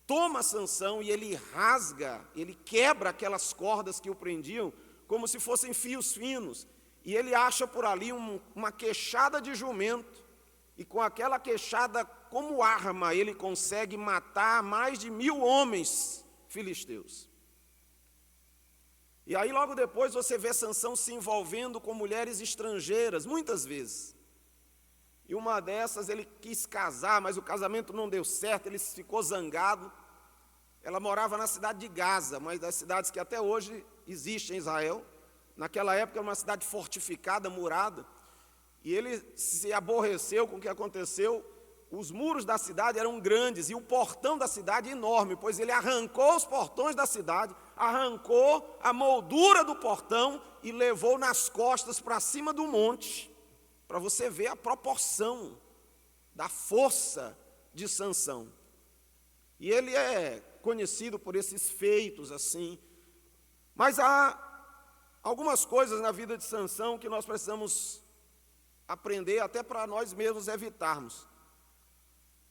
toma Sansão e ele rasga, ele quebra aquelas cordas que o prendiam, como se fossem fios finos, e ele acha por ali uma queixada de jumento, e com aquela queixada como arma, ele consegue matar mais de 1000 homens filisteus. E aí logo depois você vê Sansão se envolvendo com mulheres estrangeiras, muitas vezes. E uma dessas ele quis casar, mas o casamento não deu certo, ele ficou zangado. Ela morava na cidade de Gaza, uma das cidades que até hoje existe em Israel. Naquela época era uma cidade fortificada, murada. E ele se aborreceu com o que aconteceu. Os muros da cidade eram grandes e o portão da cidade enorme, pois ele arrancou os portões da cidade, arrancou a moldura do portão e levou nas costas para cima do monte, para você ver a proporção da força de Sansão. E ele é conhecido por esses feitos assim. Mas há algumas coisas na vida de Sansão que nós precisamos aprender até para nós mesmos evitarmos.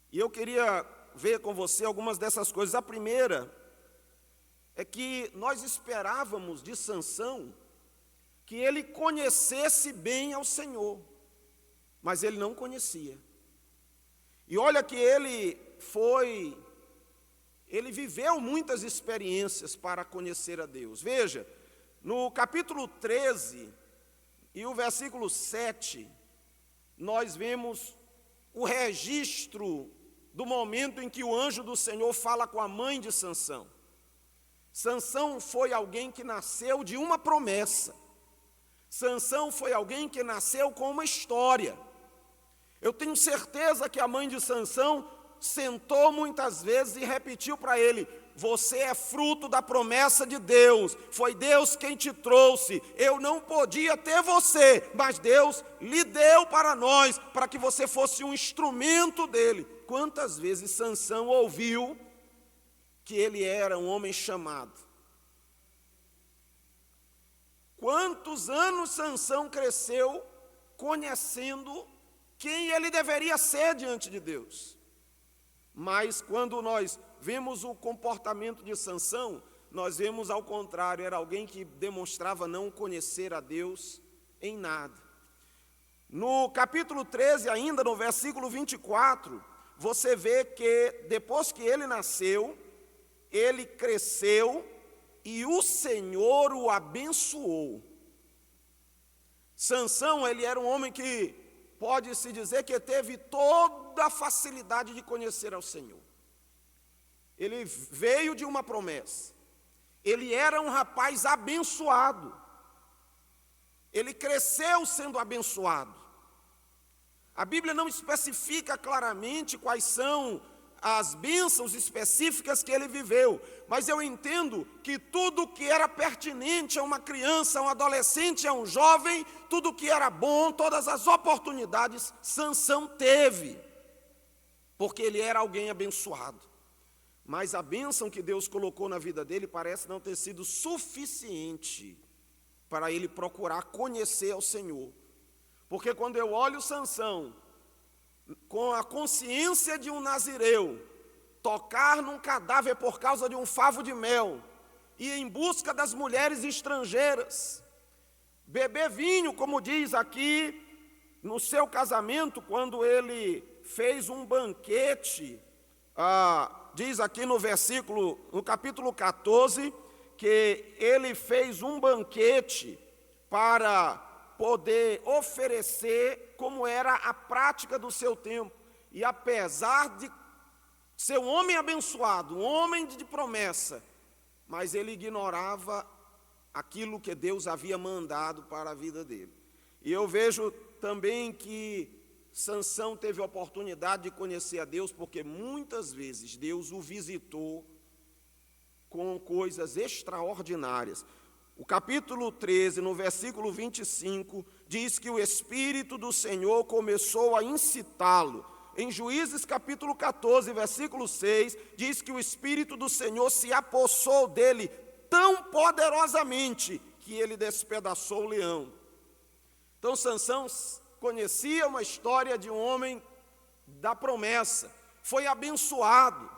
E eu queria ver com você algumas dessas coisas. A primeira é que nós esperávamos de Sansão que ele conhecesse bem ao Senhor, mas ele não conhecia. E olha que ele viveu muitas experiências para conhecer a Deus. Veja, no capítulo 13 e o versículo 7, nós vemos o registro do momento em que o anjo do Senhor fala com a mãe de Sansão. Sansão foi alguém que nasceu de uma promessa. Sansão foi alguém que nasceu com uma história. Eu tenho certeza que a mãe de Sansão sentou muitas vezes e repetiu para ele: você é fruto da promessa de Deus, foi Deus quem te trouxe, eu não podia ter você, mas Deus lhe deu para nós, para que você fosse um instrumento dele. Quantas vezes Sansão ouviu que ele era um homem chamado? Quantos anos Sansão cresceu conhecendo quem ele deveria ser diante de Deus? Mas quando nós vemos o comportamento de Sansão, nós vemos ao contrário, era alguém que demonstrava não conhecer a Deus em nada. No capítulo 13, ainda no versículo 24, você vê que depois que ele nasceu, ele cresceu e o Senhor o abençoou. Sansão, ele era um homem que pode-se dizer que teve toda a facilidade de conhecer ao Senhor. Ele veio de uma promessa. Ele era um rapaz abençoado. Ele cresceu sendo abençoado. A Bíblia não especifica claramente quais são as bênçãos específicas que ele viveu, mas eu entendo que tudo que era pertinente a uma criança, a um adolescente, a um jovem, tudo que era bom, todas as oportunidades, Sansão teve, porque ele era alguém abençoado. Mas a bênção que Deus colocou na vida dele parece não ter sido suficiente para ele procurar conhecer ao Senhor. Porque quando eu olho Sansão, com a consciência de um nazireu, tocar num cadáver por causa de um favo de mel, e em busca das mulheres estrangeiras, beber vinho, como diz aqui, no seu casamento, quando ele fez um banquete, diz aqui no capítulo 14, que ele fez um banquete para poder oferecer como era a prática do seu tempo. E apesar de ser um homem abençoado, um homem de promessa, mas ele ignorava aquilo que Deus havia mandado para a vida dele. E eu vejo também que Sansão teve a oportunidade de conhecer a Deus, porque muitas vezes Deus o visitou com coisas extraordinárias. O capítulo 13, no versículo 25, diz que o Espírito do Senhor começou a incitá-lo. Em Juízes capítulo 14, versículo 6, diz que o Espírito do Senhor se apossou dele tão poderosamente que ele despedaçou o leão. Então Sansão conhecia uma história de um homem da promessa, foi abençoado,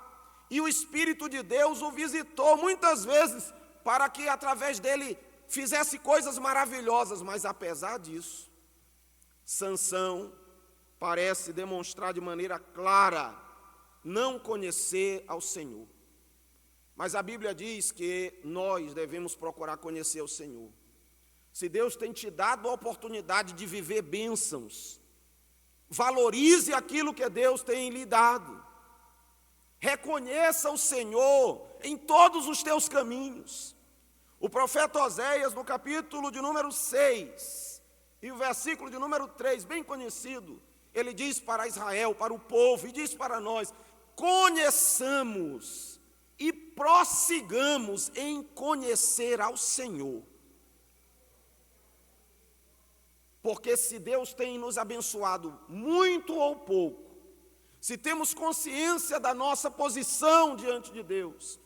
e o Espírito de Deus o visitou muitas vezes para que através dele fizesse coisas maravilhosas, mas apesar disso, Sansão parece demonstrar de maneira clara não conhecer ao Senhor. Mas a Bíblia diz que nós devemos procurar conhecer o Senhor. Se Deus tem te dado a oportunidade de viver bênçãos, valorize aquilo que Deus tem lhe dado. Reconheça o Senhor em todos os teus caminhos. O profeta Oséias, no capítulo de número 6, e o versículo de número 3, bem conhecido, ele diz para Israel, para o povo, e diz para nós: conheçamos e prossigamos em conhecer ao Senhor. Porque se Deus tem nos abençoado muito ou pouco, se temos consciência da nossa posição diante de Deus,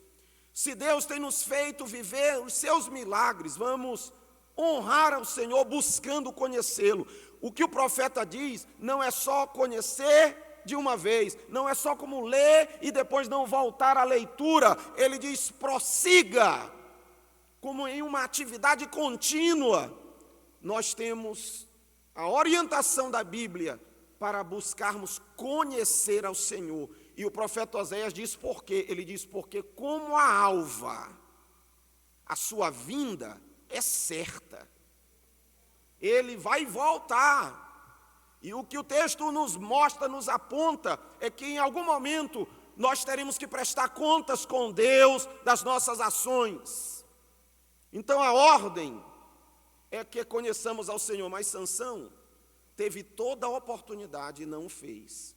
se Deus tem nos feito viver os seus milagres, vamos honrar ao Senhor buscando conhecê-lo. O que o profeta diz não é só conhecer de uma vez, não é só como ler e depois não voltar à leitura. Ele diz: prossiga, como em uma atividade contínua. Nós temos a orientação da Bíblia para buscarmos conhecer ao Senhor. E o profeta Oséias diz por quê? Ele diz: porque como a alva, a sua vinda é certa. Ele vai voltar. E o que o texto nos mostra, nos aponta, é que em algum momento nós teremos que prestar contas com Deus das nossas ações. Então a ordem é que conheçamos ao Senhor, mas Sansão teve toda a oportunidade e não o fez.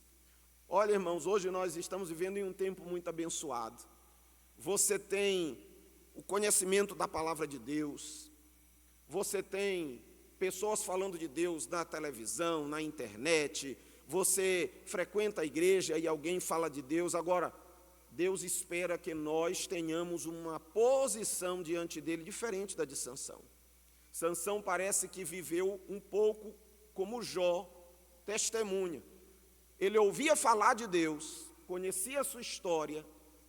Olha, irmãos, hoje nós estamos vivendo em um tempo muito abençoado. Você tem o conhecimento da palavra de Deus, você tem pessoas falando de Deus na televisão, na internet, você frequenta a igreja e alguém fala de Deus. Agora, Deus espera que nós tenhamos uma posição diante dele diferente da de Sansão. Sansão parece que viveu um pouco como Jó, testemunha. Ele ouvia falar de Deus, conhecia a sua história,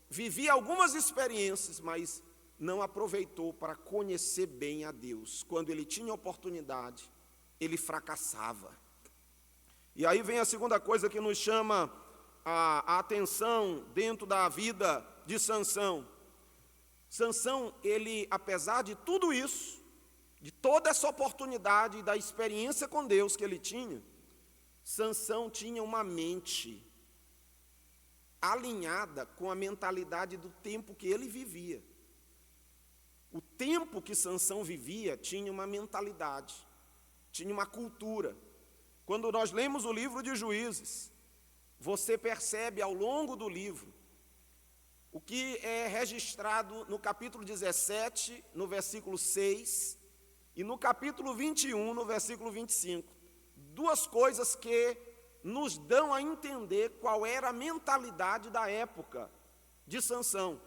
vivia algumas experiências, mas não aproveitou para conhecer bem a Deus. Quando ele tinha oportunidade, ele fracassava. E aí vem a segunda coisa que nos chama a atenção dentro da vida de Sansão. Sansão, ele, apesar de tudo isso, de toda essa oportunidade e da experiência com Deus que ele tinha, Sansão tinha uma mente alinhada com a mentalidade do tempo que ele vivia. O tempo que Sansão vivia tinha uma mentalidade, tinha uma cultura. Quando nós lemos o livro de Juízes, você percebe ao longo do livro o que é registrado no capítulo 17, no versículo 6, e no capítulo 21, no versículo 25. Duas coisas que nos dão a entender qual era a mentalidade da época de Sansão.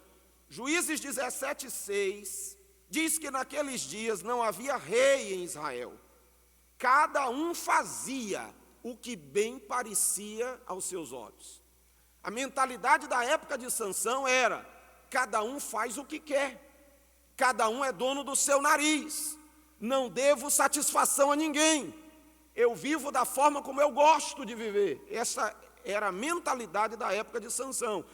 Juízes 17, 6, diz que naqueles dias não havia rei em Israel. Cada um fazia o que bem parecia aos seus olhos. A mentalidade da época de Sansão era: cada um faz o que quer, cada um é dono do seu nariz, não devo satisfação a ninguém, eu vivo da forma como eu gosto de viver. Essa era a mentalidade da época de Sansão.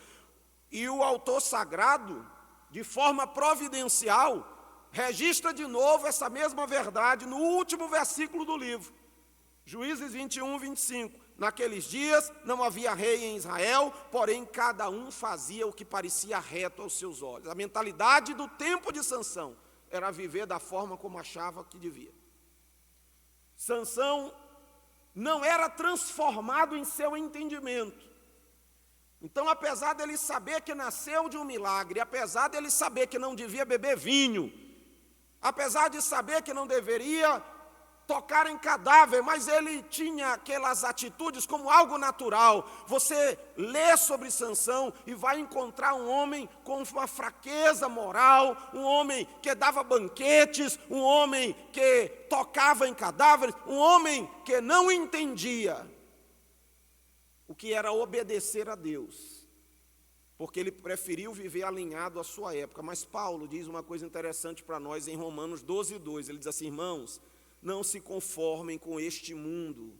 E o autor sagrado, de forma providencial, registra de novo essa mesma verdade no último versículo do livro. Juízes 21, 25. Naqueles dias não havia rei em Israel, porém cada um fazia o que parecia reto aos seus olhos. A mentalidade do tempo de Sansão era viver da forma como achava que devia. Sansão não era transformado em seu entendimento. Então, apesar dele saber que nasceu de um milagre, apesar dele saber que não devia beber vinho, apesar de saber que não deveria tocar em cadáver, mas ele tinha aquelas atitudes como algo natural. Você lê sobre Sansão e vai encontrar um homem com uma fraqueza moral, um homem que dava banquetes, um homem que tocava em cadáveres, um homem que não entendia o que era obedecer a Deus, porque ele preferiu viver alinhado à sua época. Mas Paulo diz uma coisa interessante para nós em Romanos 12, 2. Ele diz assim: irmãos, não se conformem com este mundo.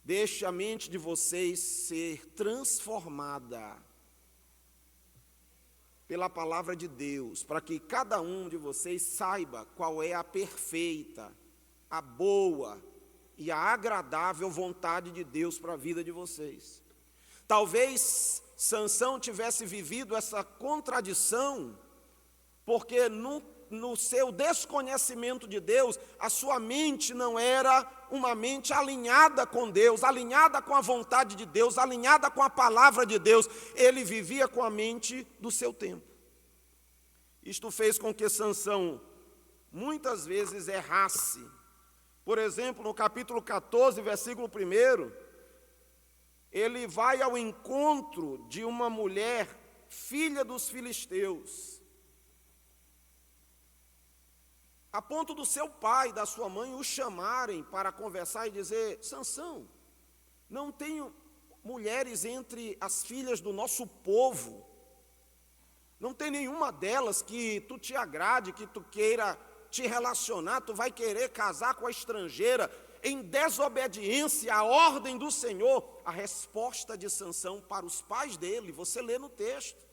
Deixe a mente de vocês ser transformada pela palavra de Deus, para que cada um de vocês saiba qual é a perfeita, a boa e a agradável vontade de Deus para a vida de vocês. Talvez Sansão tivesse vivido essa contradição, porque no seu desconhecimento de Deus, a sua mente não era uma mente alinhada com Deus, alinhada com a vontade de Deus, alinhada com a palavra de Deus. Ele vivia com a mente do seu tempo. Isto fez com que Sansão muitas vezes errasse. Por exemplo, no capítulo 14, versículo 1, ele vai ao encontro de uma mulher, filha dos filisteus, a ponto do seu pai e da sua mãe o chamarem para conversar e dizer: Sansão, não tenho mulheres entre as filhas do nosso povo, não tem nenhuma delas que tu te agrade, que tu queira te relacionar, tu vai querer casar com a estrangeira, em desobediência à ordem do Senhor. A resposta de Sansão para os pais dele, você lê no texto.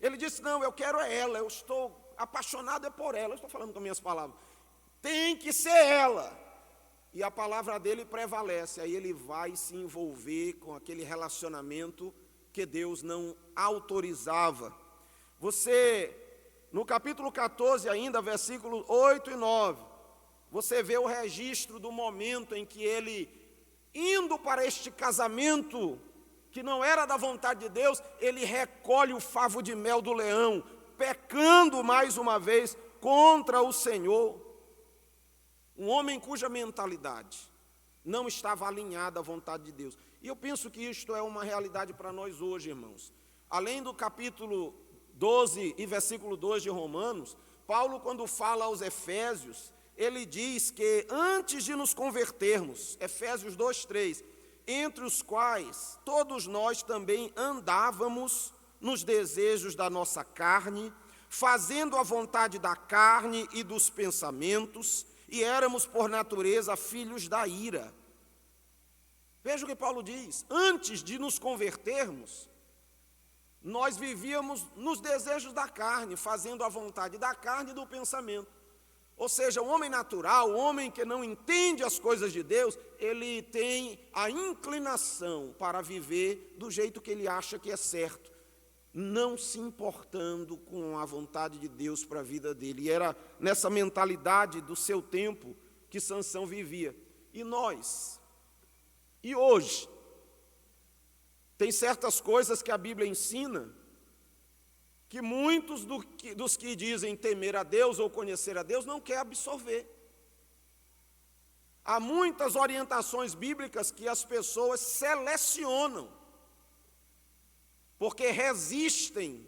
Ele disse: não, eu quero é ela, eu estou apaixonado por ela. Eu estou falando com minhas palavras. Tem que ser ela. E a palavra dele prevalece. Aí ele vai se envolver com aquele relacionamento que Deus não autorizava. Você, no capítulo 14 ainda, versículos 8 e 9, você vê o registro do momento em que ele, indo para este casamento que não era da vontade de Deus, ele recolhe o favo de mel do leão, pecando mais uma vez contra o Senhor. Um homem cuja mentalidade não estava alinhada à vontade de Deus. E eu penso que isto é uma realidade para nós hoje, irmãos. Além do capítulo 12 e versículo 2 de Romanos, Paulo, quando fala aos Efésios, ele diz que antes de nos convertermos, Efésios 2, 3, entre os quais todos nós também andávamos nos desejos da nossa carne, fazendo a vontade da carne e dos pensamentos, e éramos por natureza filhos da ira, Veja o que Paulo diz: antes de nos convertermos, nós vivíamos nos desejos da carne, fazendo a vontade da carne e do pensamento. Ou seja, o homem natural, o homem que não entende as coisas de Deus, ele tem a inclinação para viver do jeito que ele acha que é certo, não se importando com a vontade de Deus para a vida dele. E era nessa mentalidade do seu tempo que Sansão vivia. E nós, e hoje, tem certas coisas que a Bíblia ensina que muitos dos que dizem temer a Deus ou conhecer a Deus não quer absorver. Há muitas orientações bíblicas que as pessoas selecionam, porque resistem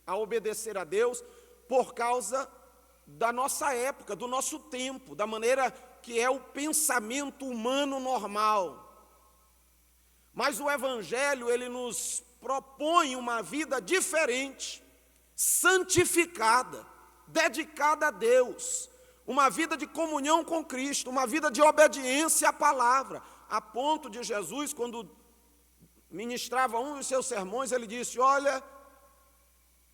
a obedecer a Deus por causa da nossa época, do nosso tempo, da maneira que é o pensamento humano normal. Mas o Evangelho, ele nos propõe uma vida diferente, santificada, dedicada a Deus, uma vida de comunhão com Cristo, uma vida de obediência à palavra, a ponto de Jesus, quando ministrava um dos seus sermões, ele disse: olha,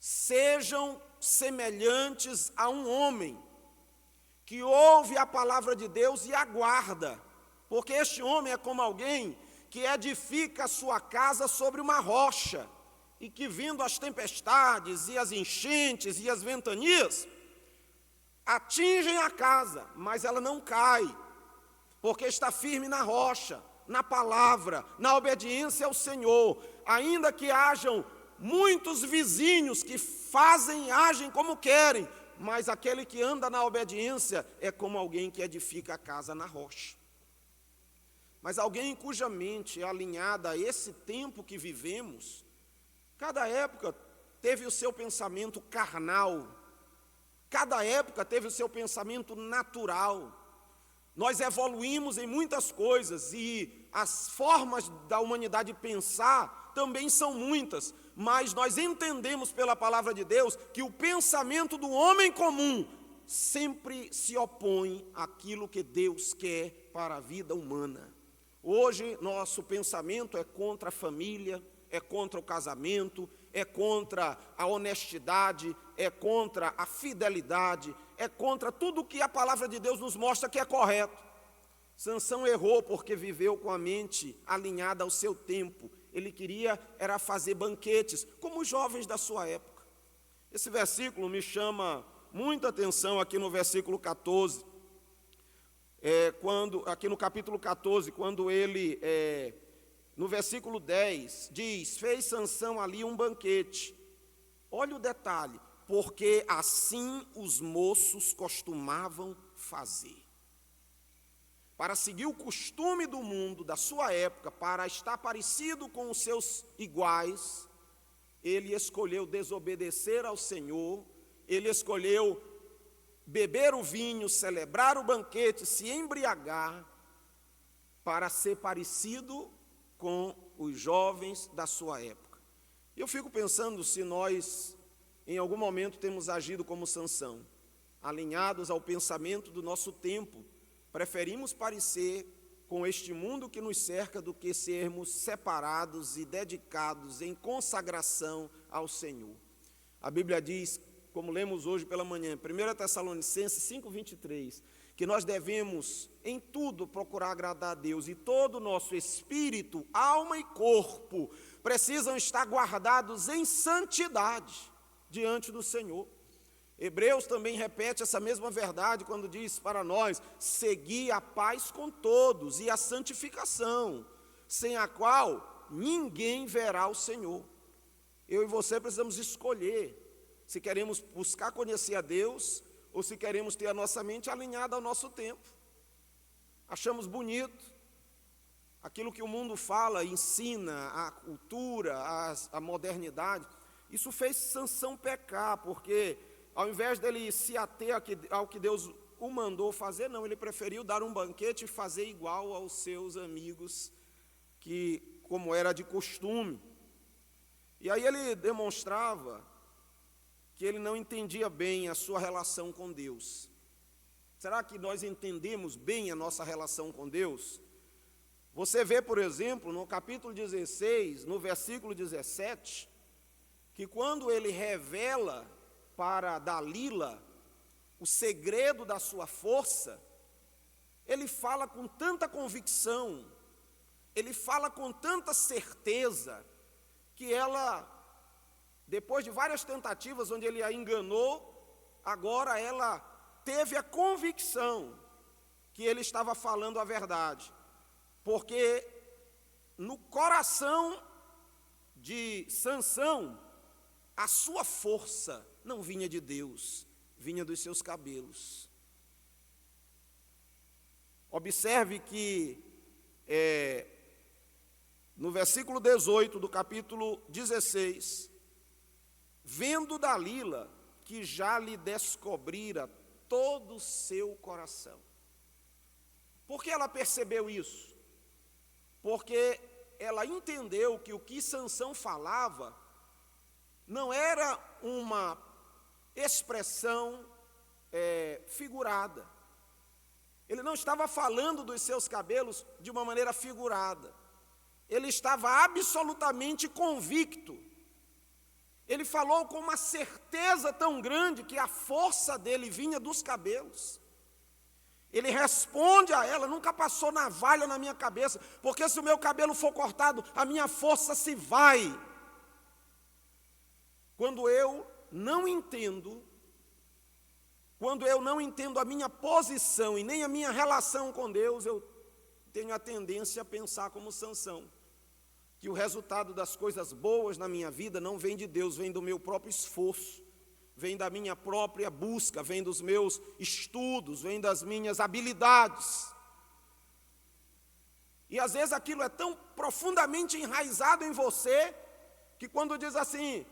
sejam semelhantes a um homem que ouve a palavra de Deus e aguarda, porque este homem é como alguém que edifica a sua casa sobre uma rocha, e que, vindo as tempestades e as enchentes e as ventanias, atingem a casa, mas ela não cai, porque está firme na rocha, na palavra, na obediência ao Senhor. Ainda que hajam muitos vizinhos que fazem e agem como querem, mas aquele que anda na obediência é como alguém que edifica a casa na rocha. Mas alguém cuja mente é alinhada a esse tempo que vivemos, cada época teve o seu pensamento carnal, cada época teve o seu pensamento natural. Nós evoluímos em muitas coisas e as formas da humanidade pensar também são muitas, mas nós entendemos pela palavra de Deus que o pensamento do homem comum sempre se opõe àquilo que Deus quer para a vida humana. Hoje nosso pensamento é contra a família, é contra o casamento, é contra a honestidade, é contra a fidelidade, é contra tudo que a palavra de Deus nos mostra que é correto. Sansão errou porque viveu com a mente alinhada ao seu tempo. Ele queria era fazer banquetes, como os jovens da sua época. Esse versículo me chama muita atenção aqui no versículo 14. Aqui no capítulo 14, quando ele... no versículo 10, diz: fez Sansão ali um banquete. Olha o detalhe: porque assim os moços costumavam fazer. Para seguir o costume do mundo, da sua época, para estar parecido com os seus iguais, ele escolheu desobedecer ao Senhor, ele escolheu beber o vinho, celebrar o banquete, se embriagar, para ser parecido com os jovens da sua época. Eu fico pensando se nós, em algum momento, temos agido como Sansão, alinhados ao pensamento do nosso tempo, preferimos parecer com este mundo que nos cerca do que sermos separados e dedicados em consagração ao Senhor. A Bíblia diz, como lemos hoje pela manhã, 1 Tessalonicenses 5:23, que nós devemos em tudo procurar agradar a Deus, e todo o nosso espírito, alma e corpo precisam estar guardados em santidade diante do Senhor. Hebreus também repete essa mesma verdade quando diz para nós: segui a paz com todos e a santificação, sem a qual ninguém verá o Senhor. Eu e você precisamos escolher se queremos buscar conhecer a Deus ou se queremos ter a nossa mente alinhada ao nosso tempo. Achamos bonito aquilo que o mundo fala, ensina, a cultura, a modernidade. Isso fez Sansão pecar, porque ao invés dele se ater ao que Deus o mandou fazer, não, ele preferiu dar um banquete e fazer igual aos seus amigos, como era de costume. E aí ele demonstrava que ele não entendia bem a sua relação com Deus. Será que nós entendemos bem a nossa relação com Deus? Você vê, por exemplo, no capítulo 16, no versículo 17, que quando ele revela para Dalila o segredo da sua força, ele fala com tanta convicção, ele fala com tanta certeza, que ela, depois de várias tentativas onde ele a enganou, agora ela teve a convicção que ele estava falando a verdade. Porque no coração de Sansão, a sua força não vinha de Deus, vinha dos seus cabelos. Observe que no versículo 18 do capítulo 16, vendo Dalila que já lhe descobrira todo o seu coração. Por que ela percebeu isso? Porque ela entendeu que o que Sansão falava não era uma expressão figurada. Ele não estava falando dos seus cabelos de uma maneira figurada. Ele estava absolutamente convicto. Ele falou com uma certeza tão grande que a força dele vinha dos cabelos. Ele responde a ela: nunca passou navalha na minha cabeça, porque se o meu cabelo for cortado, a minha força se vai. Quando eu não entendo a minha posição e nem a minha relação com Deus, eu tenho a tendência a pensar como Sansão, que o resultado das coisas boas na minha vida não vem de Deus, vem do meu próprio esforço, vem da minha própria busca, vem dos meus estudos, vem das minhas habilidades. E às vezes aquilo é tão profundamente enraizado em você, que quando diz assim: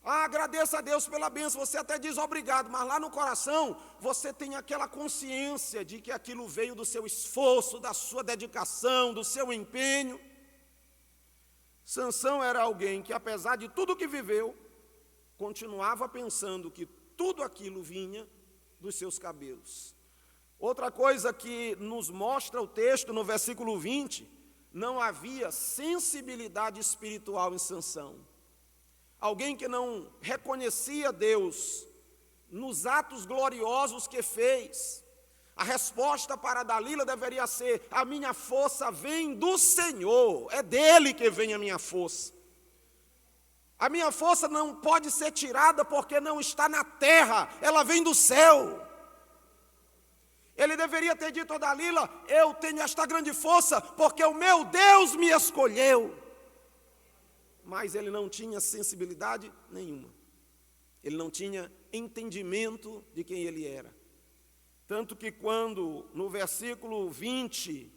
agradeça a Deus pela bênção, você até diz obrigado, mas lá no coração você tem aquela consciência de que aquilo veio do seu esforço, da sua dedicação, do seu empenho. Sansão era alguém que, apesar de tudo que viveu, continuava pensando que tudo aquilo vinha dos seus cabelos. Outra coisa que nos mostra o texto no versículo 20, não havia sensibilidade espiritual em Sansão. Alguém que não reconhecia Deus nos atos gloriosos que fez. A resposta para Dalila deveria ser: a minha força vem do Senhor, é dele que vem a minha força. A minha força não pode ser tirada porque não está na terra, ela vem do céu. Ele deveria ter dito a Dalila: eu tenho esta grande força porque o meu Deus me escolheu. Mas ele não tinha sensibilidade nenhuma. Ele não tinha entendimento de quem ele era. Tanto que quando, no versículo 20,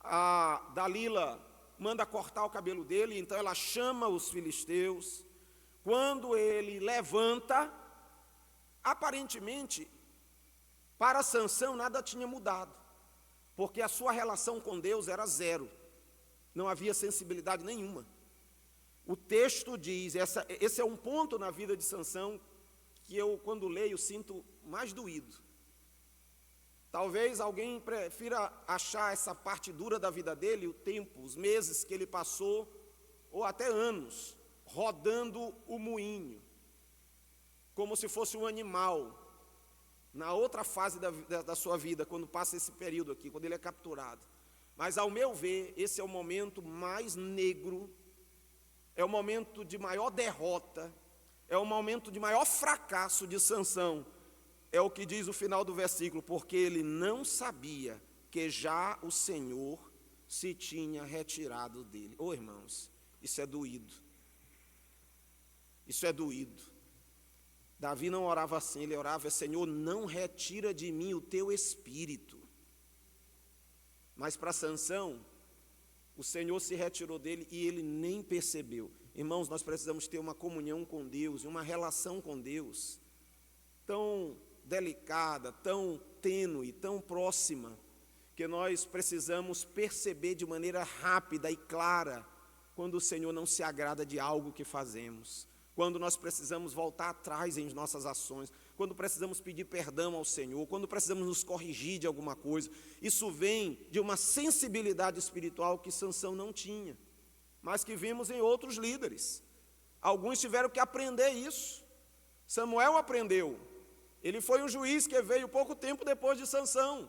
a Dalila manda cortar o cabelo dele, então ela chama os filisteus. Quando ele levanta, aparentemente, para Sansão nada tinha mudado, porque a sua relação com Deus era zero, não havia sensibilidade nenhuma. O texto diz, esse é um ponto na vida de Sansão que eu, quando leio, sinto mais doído. Talvez alguém prefira achar essa parte dura da vida dele, o tempo, os meses que ele passou, ou até anos, rodando o moinho, como se fosse um animal, na outra fase da sua vida, quando passa esse período aqui, quando ele é capturado. Mas, ao meu ver, esse é o momento mais negro, é o momento de maior derrota, é o momento de maior fracasso de Sansão. É o que diz o final do versículo: porque ele não sabia que já o Senhor se tinha retirado dele. Oh, irmãos, isso é doído. Isso é doído. Davi não orava assim, ele orava: Senhor, não retira de mim o teu espírito. Mas para Sansão, o Senhor se retirou dele e ele nem percebeu. Irmãos, nós precisamos ter uma comunhão com Deus, uma relação com Deus tão delicada, tão tênue, tão próxima, que nós precisamos perceber de maneira rápida e clara quando o Senhor não se agrada de algo que fazemos, quando nós precisamos voltar atrás em nossas ações, quando precisamos pedir perdão ao Senhor, quando precisamos nos corrigir de alguma coisa. Isso vem de uma sensibilidade espiritual que Sansão não tinha, mas que vimos em outros líderes. Alguns tiveram que aprender isso. Samuel aprendeu. Ele foi um juiz que veio pouco tempo depois de Sansão.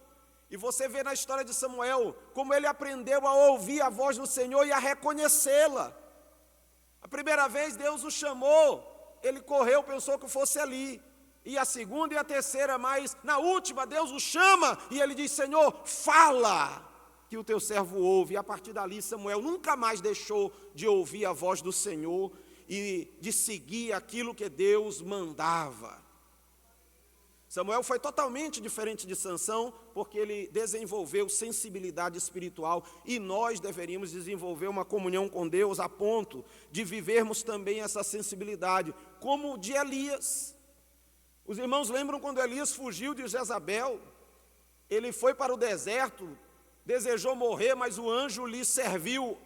E você vê na história de Samuel como ele aprendeu a ouvir a voz do Senhor e a reconhecê-la. A primeira vez Deus o chamou, ele correu, pensou que fosse ali. E a segunda e a terceira, mas na última Deus o chama e ele diz: Senhor, fala, que o teu servo ouve. E a partir dali Samuel nunca mais deixou de ouvir a voz do Senhor e de seguir aquilo que Deus mandava. Samuel foi totalmente diferente de Sansão, porque ele desenvolveu sensibilidade espiritual, e nós deveríamos desenvolver uma comunhão com Deus a ponto de vivermos também essa sensibilidade, como de Elias. Os irmãos lembram quando Elias fugiu de Jezabel? Ele foi para o deserto, desejou morrer, mas o anjo lhe serviu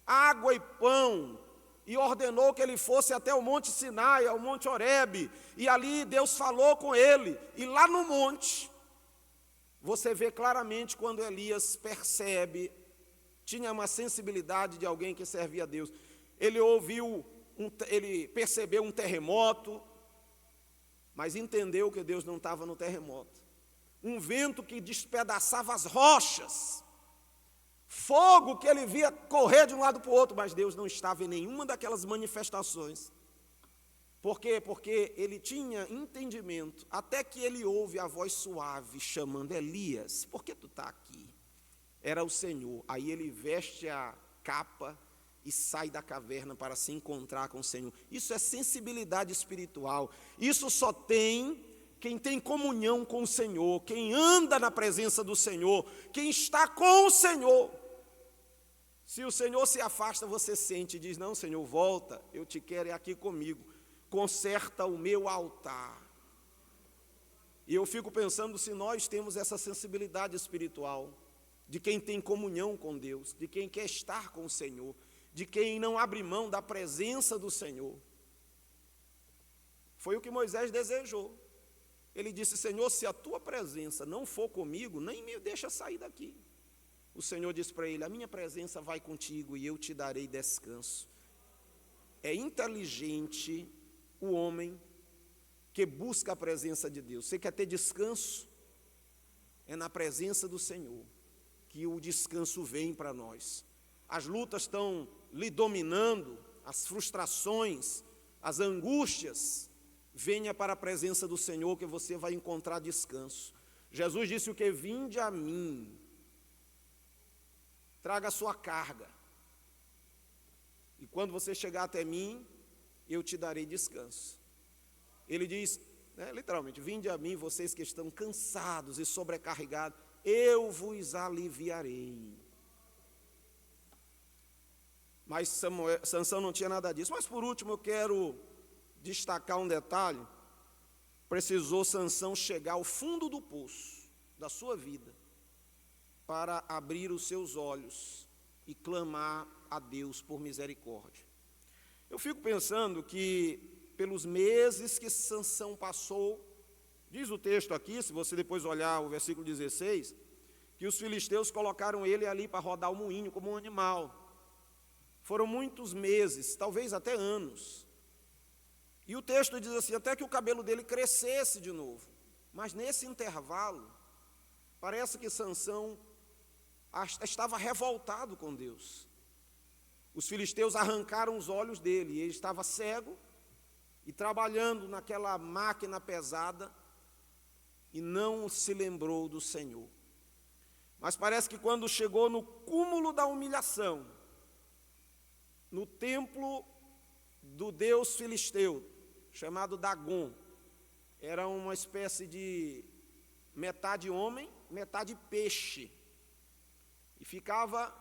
água e pão, e ordenou que ele fosse até o monte Sinai, ao monte Horebe, e ali Deus falou com ele, e lá no monte, você vê claramente quando Elias percebe, tinha uma sensibilidade de alguém que servia a Deus. Ele ele percebeu um terremoto, mas entendeu que Deus não estava no terremoto. Um vento que despedaçava as rochas, fogo que ele via correr de um lado para o outro, mas Deus não estava em nenhuma daquelas manifestações. Por quê? Porque ele tinha entendimento, até que ele ouve a voz suave chamando: Elias, por que tu está aqui? Era o Senhor. Aí ele veste a capa e sai da caverna para se encontrar com o Senhor. Isso é sensibilidade espiritual. Isso só tem quem tem comunhão com o Senhor, quem anda na presença do Senhor, quem está com o Senhor. Se o Senhor se afasta, você sente e diz: não, Senhor, volta, eu te quero, é aqui comigo, conserta o meu altar. E eu fico pensando se nós temos essa sensibilidade espiritual, de quem tem comunhão com Deus, de quem quer estar com o Senhor, de quem não abre mão da presença do Senhor. Foi o que Moisés desejou. Ele disse: Senhor, se a tua presença não for comigo, nem me deixa sair daqui. O Senhor disse para ele: a minha presença vai contigo e eu te darei descanso. É inteligente o homem que busca a presença de Deus. Você quer ter descanso? É na presença do Senhor que o descanso vem para nós. As lutas estão lhe dominando, as frustrações, as angústias. Venha para a presença do Senhor que você vai encontrar descanso. Jesus disse o que? Vinde a mim, traga a sua carga, e quando você chegar até mim, eu te darei descanso. Ele diz, literalmente: vinde a mim, vocês que estão cansados e sobrecarregados, eu vos aliviarei. Mas Sansão não tinha nada disso. Mas por último eu quero destacar um detalhe. Precisou Sansão chegar ao fundo do poço da sua vida para abrir os seus olhos e clamar a Deus por misericórdia. Eu fico pensando que pelos meses que Sansão passou, diz o texto aqui, se você depois olhar o versículo 16, que os filisteus colocaram ele ali para rodar o moinho como um animal. Foram muitos meses, talvez até anos. E o texto diz assim, até que o cabelo dele crescesse de novo. Mas nesse intervalo, parece que Sansão estava revoltado com Deus. Os filisteus arrancaram os olhos dele, e ele estava cego e trabalhando naquela máquina pesada e não se lembrou do Senhor. Mas parece que quando chegou no cúmulo da humilhação, no templo do deus filisteu, chamado Dagom, era uma espécie de metade homem, metade peixe, e ficava,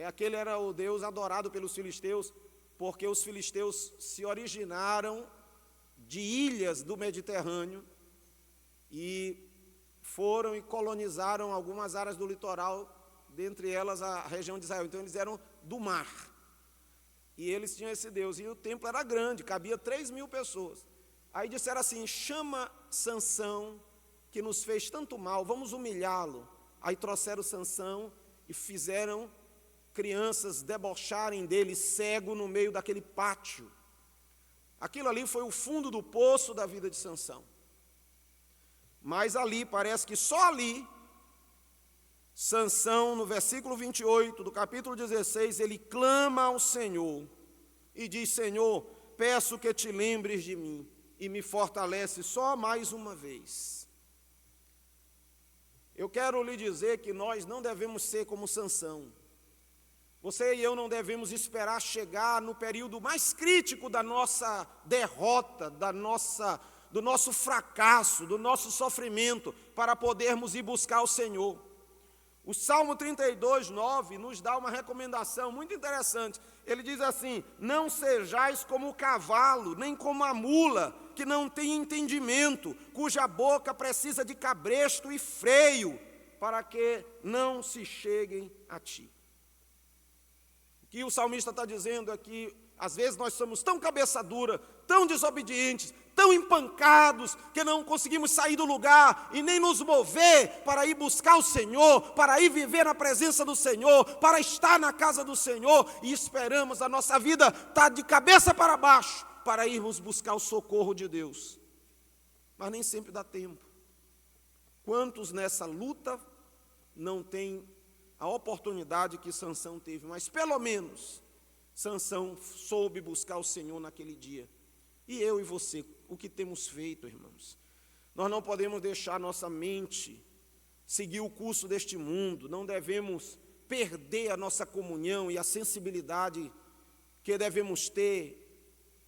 aquele era o deus adorado pelos filisteus, porque os filisteus se originaram de ilhas do Mediterrâneo e foram e colonizaram algumas áreas do litoral, dentre elas a região de Israel. Então eles eram do mar. E eles tinham esse Deus. E o templo era grande, cabia 3.000 pessoas. Aí disseram assim: chama Sansão, que nos fez tanto mal, vamos humilhá-lo. Aí trouxeram Sansão e fizeram crianças debocharem dele, cego, no meio daquele pátio. Aquilo ali foi o fundo do poço da vida de Sansão. Mas ali, parece que só ali, Sansão, no versículo 28 do capítulo 16, ele clama ao Senhor e diz: Senhor, peço que te lembres de mim e me fortalece só mais uma vez. Eu quero lhe dizer que nós não devemos ser como Sansão. Você e eu não devemos esperar chegar no período mais crítico da nossa derrota, do nosso fracasso, do nosso sofrimento, para podermos ir buscar o Senhor. O Salmo 32, 9, nos dá uma recomendação muito interessante. Ele diz assim: não sejais como o cavalo, nem como a mula, que não tem entendimento, cuja boca precisa de cabresto e freio, para que não se cheguem a ti. O que o salmista está dizendo é que, às vezes, nós somos tão cabeça dura, tão desobedientes, tão empancados, que não conseguimos sair do lugar e nem nos mover para ir buscar o Senhor, para ir viver na presença do Senhor, para estar na casa do Senhor, e esperamos a nossa vida estar de cabeça para baixo, para irmos buscar o socorro de Deus. Mas nem sempre dá tempo. Quantos nessa luta não têm a oportunidade que Sansão teve? Mas pelo menos Sansão soube buscar o Senhor naquele dia. E eu e você, o que temos feito, irmãos? Nós não podemos deixar nossa mente seguir o curso deste mundo, não devemos perder a nossa comunhão e a sensibilidade que devemos ter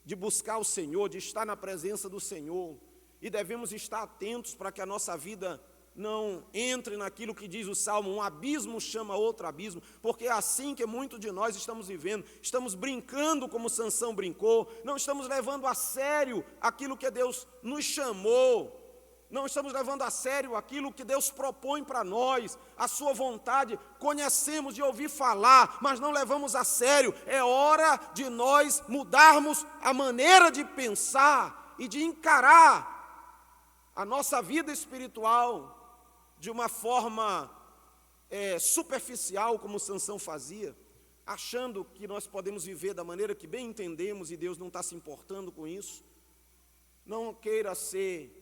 de buscar o Senhor, de estar na presença do Senhor, e devemos estar atentos para que a nossa vida não entre naquilo que diz o Salmo: um abismo chama outro abismo, porque é assim que muitos de nós estamos vivendo. Estamos brincando como Sansão brincou, não estamos levando a sério aquilo que Deus nos chamou, não estamos levando a sério aquilo que Deus propõe para nós, a sua vontade. Conhecemos de ouvir falar, mas não levamos a sério. É hora de nós mudarmos a maneira de pensar e de encarar a nossa vida espiritual de uma forma superficial, como Sansão fazia, achando que nós podemos viver da maneira que bem entendemos e Deus não está se importando com isso. Não queira ser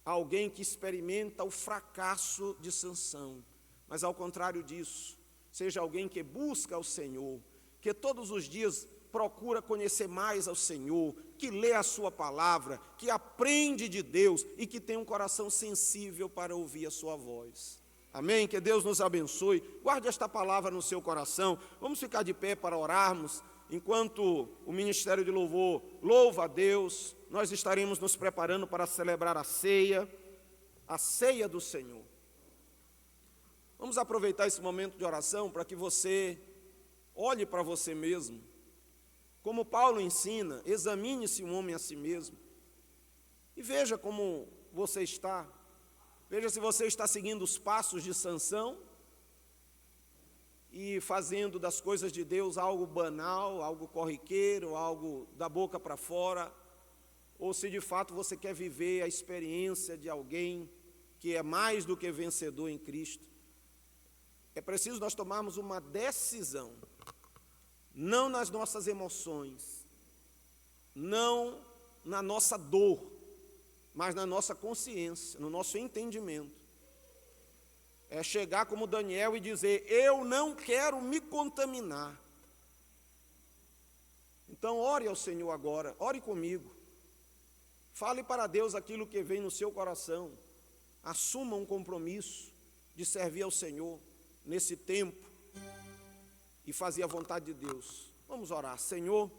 alguém que experimenta o fracasso de Sansão, mas ao contrário disso, seja alguém que busca ao Senhor, que todos os dias procura conhecer mais ao Senhor, que lê a sua palavra, que aprende de Deus e que tem um coração sensível para ouvir a sua voz. Amém? Que Deus nos abençoe. Guarde esta palavra no seu coração. Vamos ficar de pé para orarmos. Enquanto o Ministério de Louvor louva a Deus, nós estaremos nos preparando para celebrar a ceia do Senhor. Vamos aproveitar esse momento de oração para que você olhe para você mesmo. Como Paulo ensina, examine-se um homem a si mesmo e veja como você está. Veja se você está seguindo os passos de Sansão e fazendo das coisas de Deus algo banal, algo corriqueiro, algo da boca para fora, ou se de fato você quer viver a experiência de alguém que é mais do que vencedor em Cristo. É preciso nós tomarmos uma decisão, não nas nossas emoções, não na nossa dor, mas na nossa consciência, no nosso entendimento. É chegar como Daniel e dizer: eu não quero me contaminar. Então ore ao Senhor agora, ore comigo. Fale para Deus aquilo que vem no seu coração. Assuma um compromisso de servir ao Senhor nesse tempo e fazer a vontade de Deus. Vamos orar. Senhor,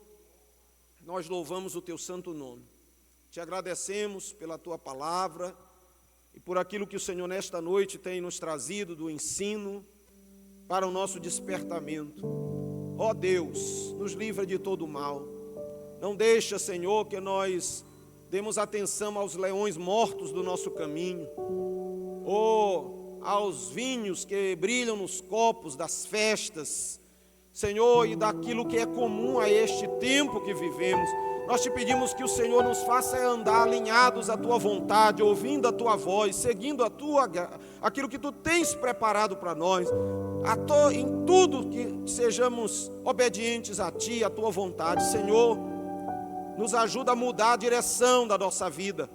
nós louvamos o teu santo nome. Te agradecemos pela tua palavra e por aquilo que o Senhor nesta noite tem nos trazido do ensino para o nosso despertamento. Ó Deus, nos livra de todo o mal. Não deixa, Senhor, que nós demos atenção aos leões mortos do nosso caminho, ou aos vinhos que brilham nos copos das festas, Senhor, e daquilo que é comum a este tempo que vivemos. Nós te pedimos que o Senhor nos faça andar alinhados à tua vontade, ouvindo a tua voz, seguindo aquilo que tu tens preparado para nós, em tudo que sejamos obedientes a ti, à tua vontade. Senhor, nos ajuda a mudar a direção da nossa vida,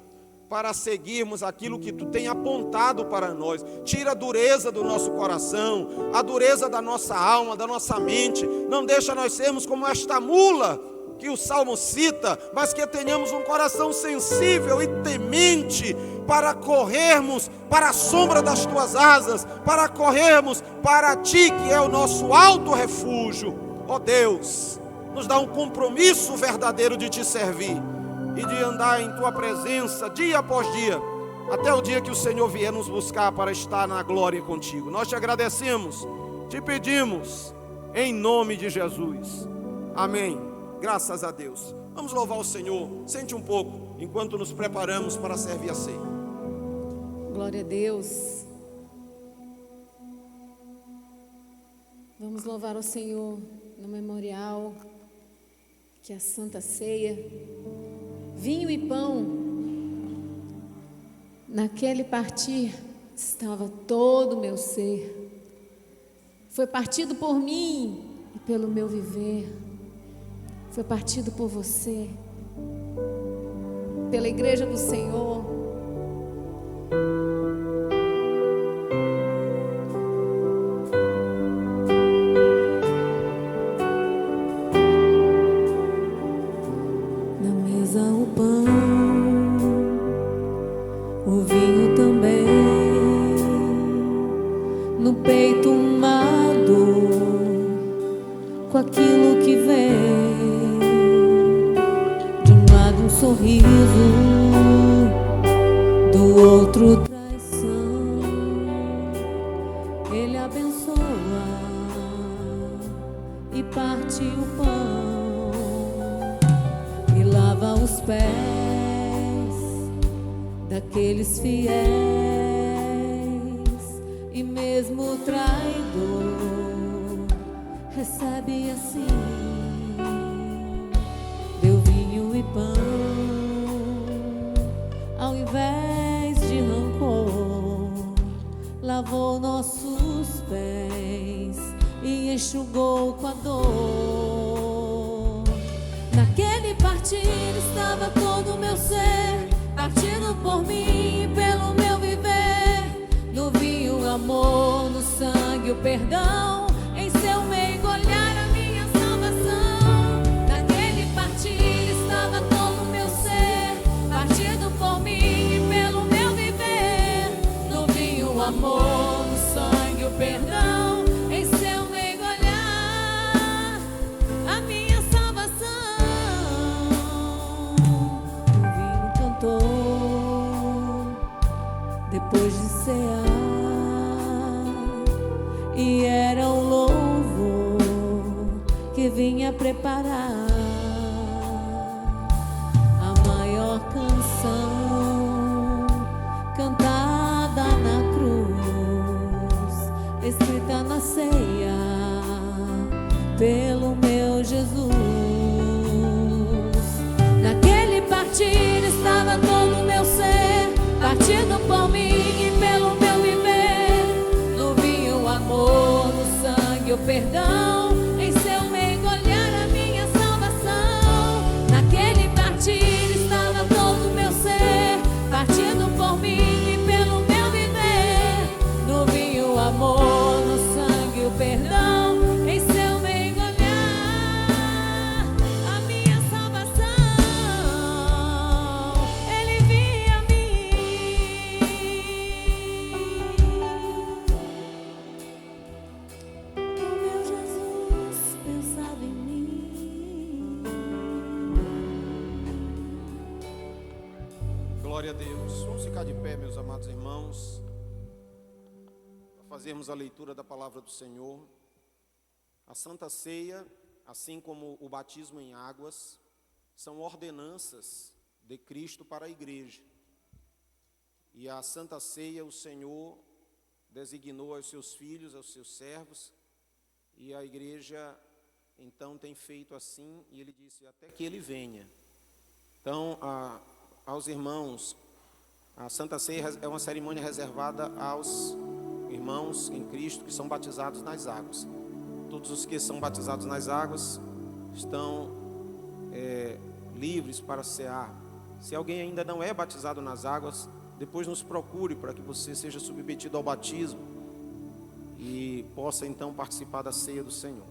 para seguirmos aquilo que tu tem apontado para nós. Tira a dureza do nosso coração, a dureza da nossa alma, da nossa mente. Não deixa nós sermos como esta mula que o Salmo cita, mas que tenhamos um coração sensível e temente para corrermos para a sombra das tuas asas, para corrermos para ti, que é o nosso alto refúgio. Ó Deus, nos dá um compromisso verdadeiro de te servir e de andar em tua presença dia após dia, até o dia que o Senhor vier nos buscar para estar na glória contigo. Nós te agradecemos, te pedimos, em nome de Jesus. Amém. Graças a Deus. Vamos louvar o Senhor. Sente um pouco, enquanto nos preparamos para servir a ceia. Glória a Deus. Vamos louvar o Senhor no memorial, que é a Santa Ceia. Vinho e pão, naquele partir estava todo o meu ser. Foi partido por mim e pelo meu viver. Foi partido por você, pela igreja do Senhor. Na mesa o pão, o vinho também, no peito uma dor, com aquilo que vem. Um sorriso, do outro traição. Ele abençoa e parte o pão e lava os pés daqueles fiéis. E mesmo o traidor recebe assim. Deu vinho e pão ao invés de rancor, lavou nossos pés e enxugou com a dor. Naquele partir estava todo o meu ser, partido por mim e pelo meu viver. No vinho o amor, no sangue o perdão, em seu mergulhar a minha salvação. Naquele partir estava todo o meu ser, partido por mim e pelo meu viver. No vinho o amor, no sangue o perdão, em seu mergulhar a minha salvação. O vinho cantou depois de cear, e era um louvor que vinha preparar a maior canção cantada na cruz, escrita na ceia pelo meu Jesus. Naquele partir estava todo o meu ser, partido por mim e pelo meu viver. No vinho o amor, no sangue o perdão, em seu mergulhar a minha salvação. Naquele partir estava todo o meu ser, partido por mim e pelo meu viver. No vinho o amor, no sangue o perdão, em seu mergulhar a minha salvação. Ele via a mim. O meu Jesus pensava em mim. Glória a Deus. Vamos ficar de pé, meus amados irmãos, para fazermos a leitura da palavra do Senhor. A Santa Ceia, assim como o batismo em águas, são ordenanças de Cristo para a igreja. E a Santa Ceia, o Senhor designou aos seus filhos, aos seus servos, e a igreja então tem feito assim, e ele disse, até que ele venha. Então, aos irmãos, a Santa Ceia é uma cerimônia reservada aos irmãos em Cristo que são batizados nas águas. Todos os que são batizados nas águas estão livres para cear. Se alguém ainda não é batizado nas águas, depois nos procure para que você seja submetido ao batismo e possa então participar da ceia do Senhor.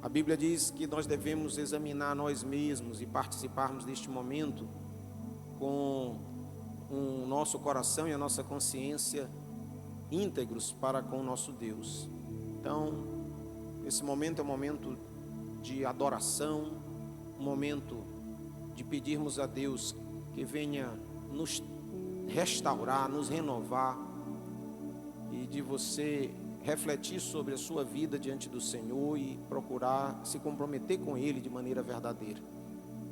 A Bíblia diz que nós devemos examinar nós mesmos e participarmos deste momento com o nosso coração e a nossa consciência íntegros para com o nosso Deus. Então, esse momento é um momento de adoração, um momento de pedirmos a Deus que venha nos restaurar, nos renovar, e de você refletir sobre a sua vida diante do Senhor e procurar se comprometer com Ele de maneira verdadeira.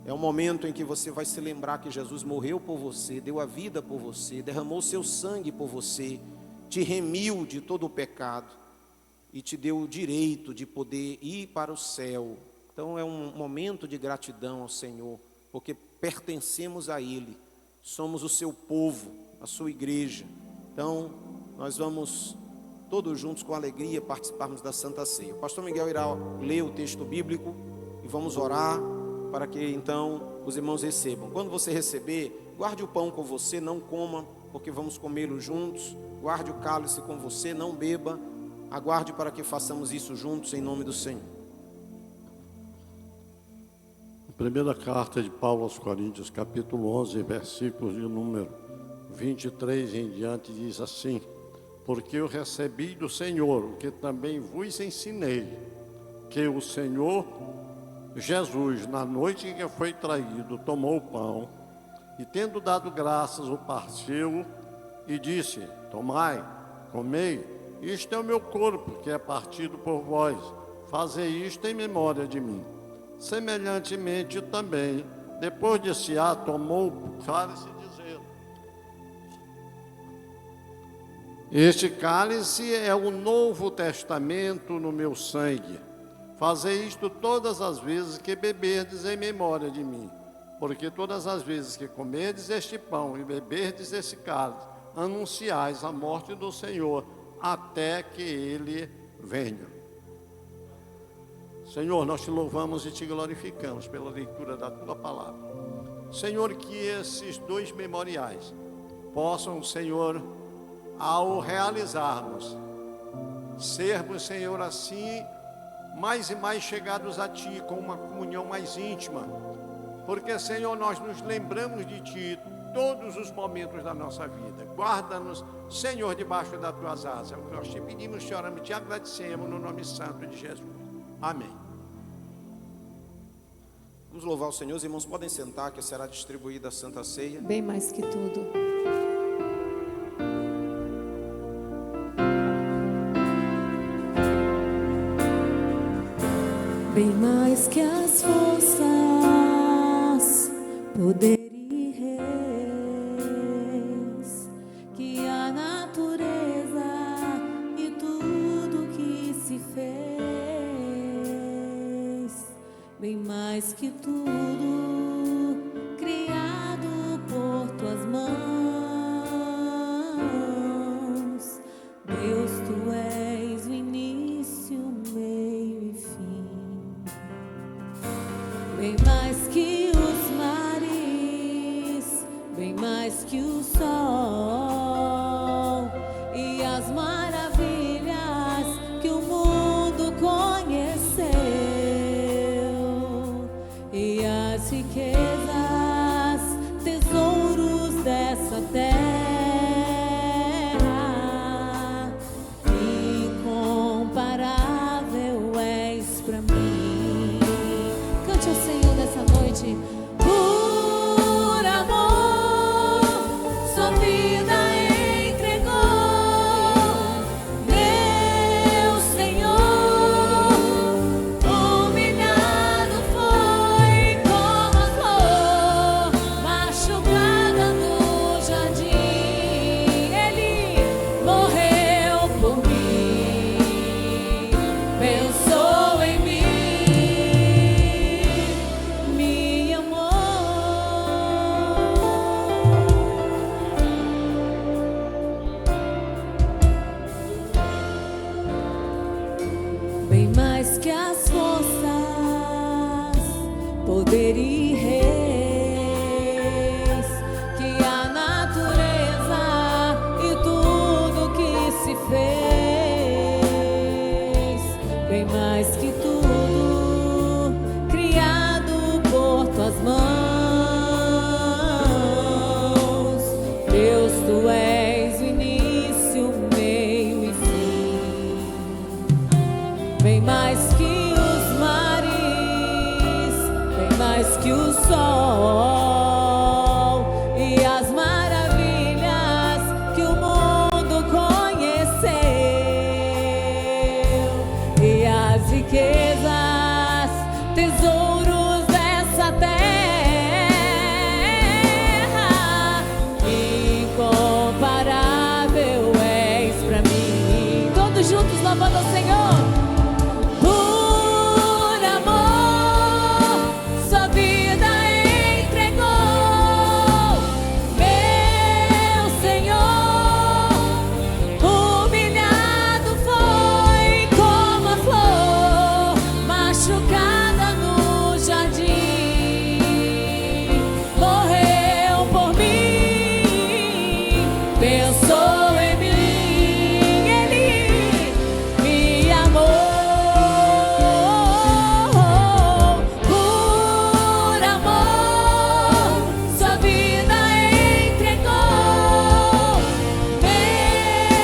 É um momento em que você vai se lembrar que Jesus morreu por você, deu a vida por você, derramou seu sangue por você, te remiu de todo o pecado e te deu o direito de poder ir para o céu. Então é um momento de gratidão ao Senhor, porque pertencemos a Ele, somos o seu povo, a sua igreja. Então nós vamos todos juntos com alegria participarmos da Santa Ceia. O pastor Miguel irá ler o texto bíblico e vamos orar para que então os irmãos recebam. Quando você receber, guarde o pão com você, não coma, porque vamos comê-lo juntos. Guarde o cálice com você, não beba. Aguarde para que façamos isso juntos em nome do Senhor. Primeira carta de Paulo aos Coríntios, capítulo 11, versículos de número 23 em diante, diz assim: porque eu recebi do Senhor o que também vos ensinei, que o Senhor Jesus, na noite em que foi traído, tomou o pão e, tendo dado graças, o partiu e disse: tomai, comei, isto é o meu corpo que é partido por vós, fazei isto em memória de mim. Semelhantemente também, depois de cear, tomou o cálice, dizendo: este cálice é o Novo Testamento no meu sangue. Fazei isto todas as vezes que beberdes em memória de mim. Porque todas as vezes que comerdes este pão e beberdes esse cálice, anunciais a morte do Senhor, até que Ele venha. Senhor, nós te louvamos e te glorificamos pela leitura da tua palavra. Senhor, que esses dois memoriais possam, Senhor, ao realizarmos, sermos, Senhor, assim, mais e mais chegados a Ti, com uma comunhão mais íntima, porque, Senhor, nós nos lembramos de Ti todos os momentos da nossa vida. Guarda-nos, Senhor, debaixo das Tuas asas. É o que nós te pedimos, te oramos, te agradecemos, no nome santo de Jesus. Amém. Vamos louvar o Senhor. Os irmãos podem sentar, que será distribuída a Santa Ceia. Bem mais que tudo. Bem mais que as forças, poder e reis, que a natureza e tudo que se fez, bem mais que tudo, criado por tuas mãos, Deus, tu és o início, meio e fim. Bem mais que os mares, bem mais que o sol e as maravilhas que o mundo conheceu, e as riquezas, tesouros dessa terra, incomparável és pra mim. Cante ao Senhor nessa noite. Por amor, sua vida entregou, meu Senhor. Humilhado foi como a flor, machucada no jardim. Ele morreu por mim, pensou em mim. poder e reis, que a natureza e tudo que se fez, bem mais que tudo, criado por tuas mãos. Deus, tu és o início, o meio e fim, bem mais que os mares, bem mais que o sol e as maravilhas que o mundo conheceu, e as riquezas, tesouros dessa terra, incomparável és pra mim. Todos juntos louvando ao Senhor. Por amor, sua vida entregou, meu Senhor. Humilhado foi como a flor machucada no jardim. Morreu por mim, pensou em mim, Ele me amou. Por amor, sua vida entregou,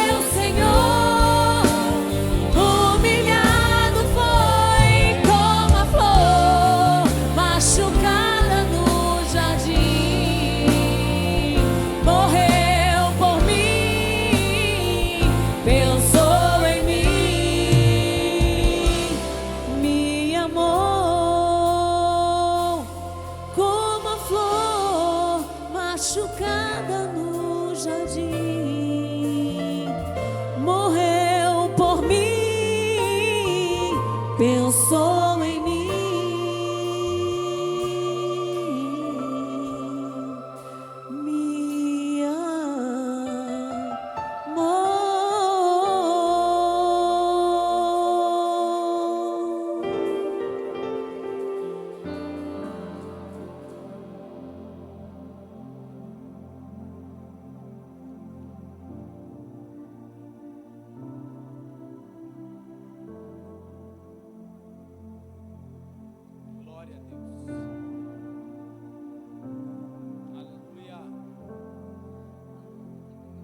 meu Senhor. Humilhado foi como a flor machucada no jardim. Morreu por mim, pensou em mim, me amou como a flor machucada no jardim. Morreu por mim, pensou em mim, me amou. Glória a Deus. Aleluia.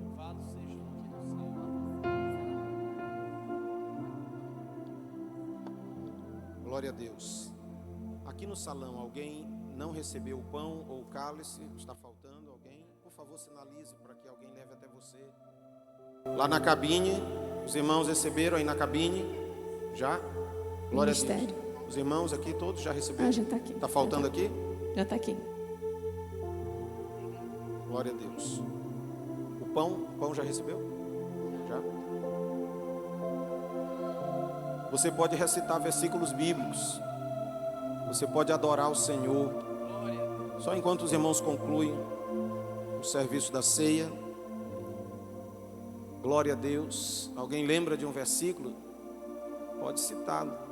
Louvado seja o nome do Senhor. Glória a Deus. Aqui no salão, alguém não recebeu o pão ou o cálice? Está faltando alguém? Por favor, sinalize para que alguém leve até você. Lá na cabine, os irmãos receberam aí na cabine? Já? Glória a Ministério. Deus. Os irmãos aqui todos já receberam? Ah, já está aqui. Está faltando aqui? Já está aqui. Glória a Deus. O pão já recebeu? Já? Você pode recitar versículos bíblicos. Você pode adorar o Senhor. Só enquanto os irmãos concluem o serviço da ceia. Glória a Deus. Alguém lembra de um versículo? Pode citá-lo.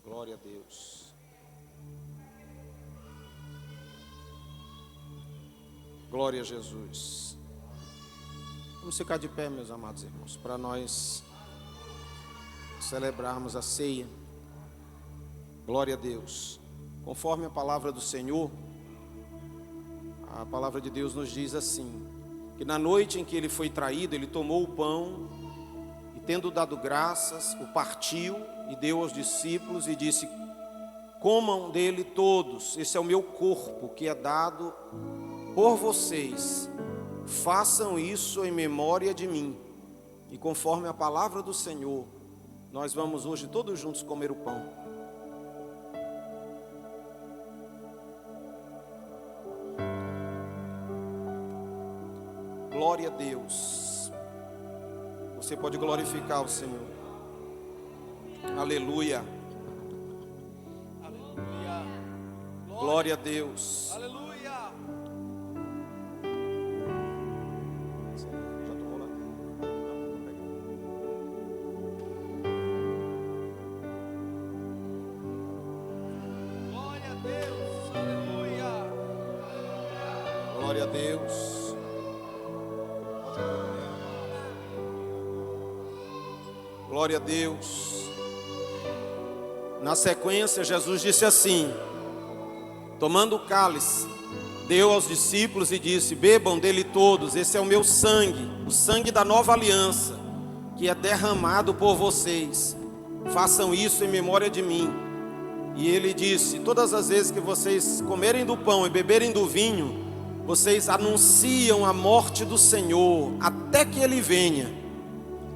Glória a Deus. Glória a Jesus. Vamos ficar de pé, meus amados irmãos, para nós celebrarmos a ceia. Glória a Deus. Conforme a palavra do Senhor, a palavra de Deus nos diz assim, que na noite em que ele foi traído, ele tomou o pão e, tendo dado graças, o partiu e deu aos discípulos e disse: comam dele todos, esse é o meu corpo que é dado por vocês, façam isso em memória de mim. E conforme a palavra do Senhor, nós vamos hoje todos juntos comer o pão. Glória a Deus. Você pode glorificar o Senhor. Aleluia. Aleluia. Glória a Deus. Aleluia. Já tomou lá? Glória a Deus. Aleluia. Glória a Deus. Glória a Deus. Na sequência, Jesus disse assim, tomando o cálice, deu aos discípulos e disse: bebam dele todos, esse é o meu sangue, o sangue da nova aliança, que é derramado por vocês. Façam isso em memória de mim. E ele disse: todas as vezes que vocês comerem do pão e beberem do vinho, vocês anunciam a morte do Senhor até que ele venha.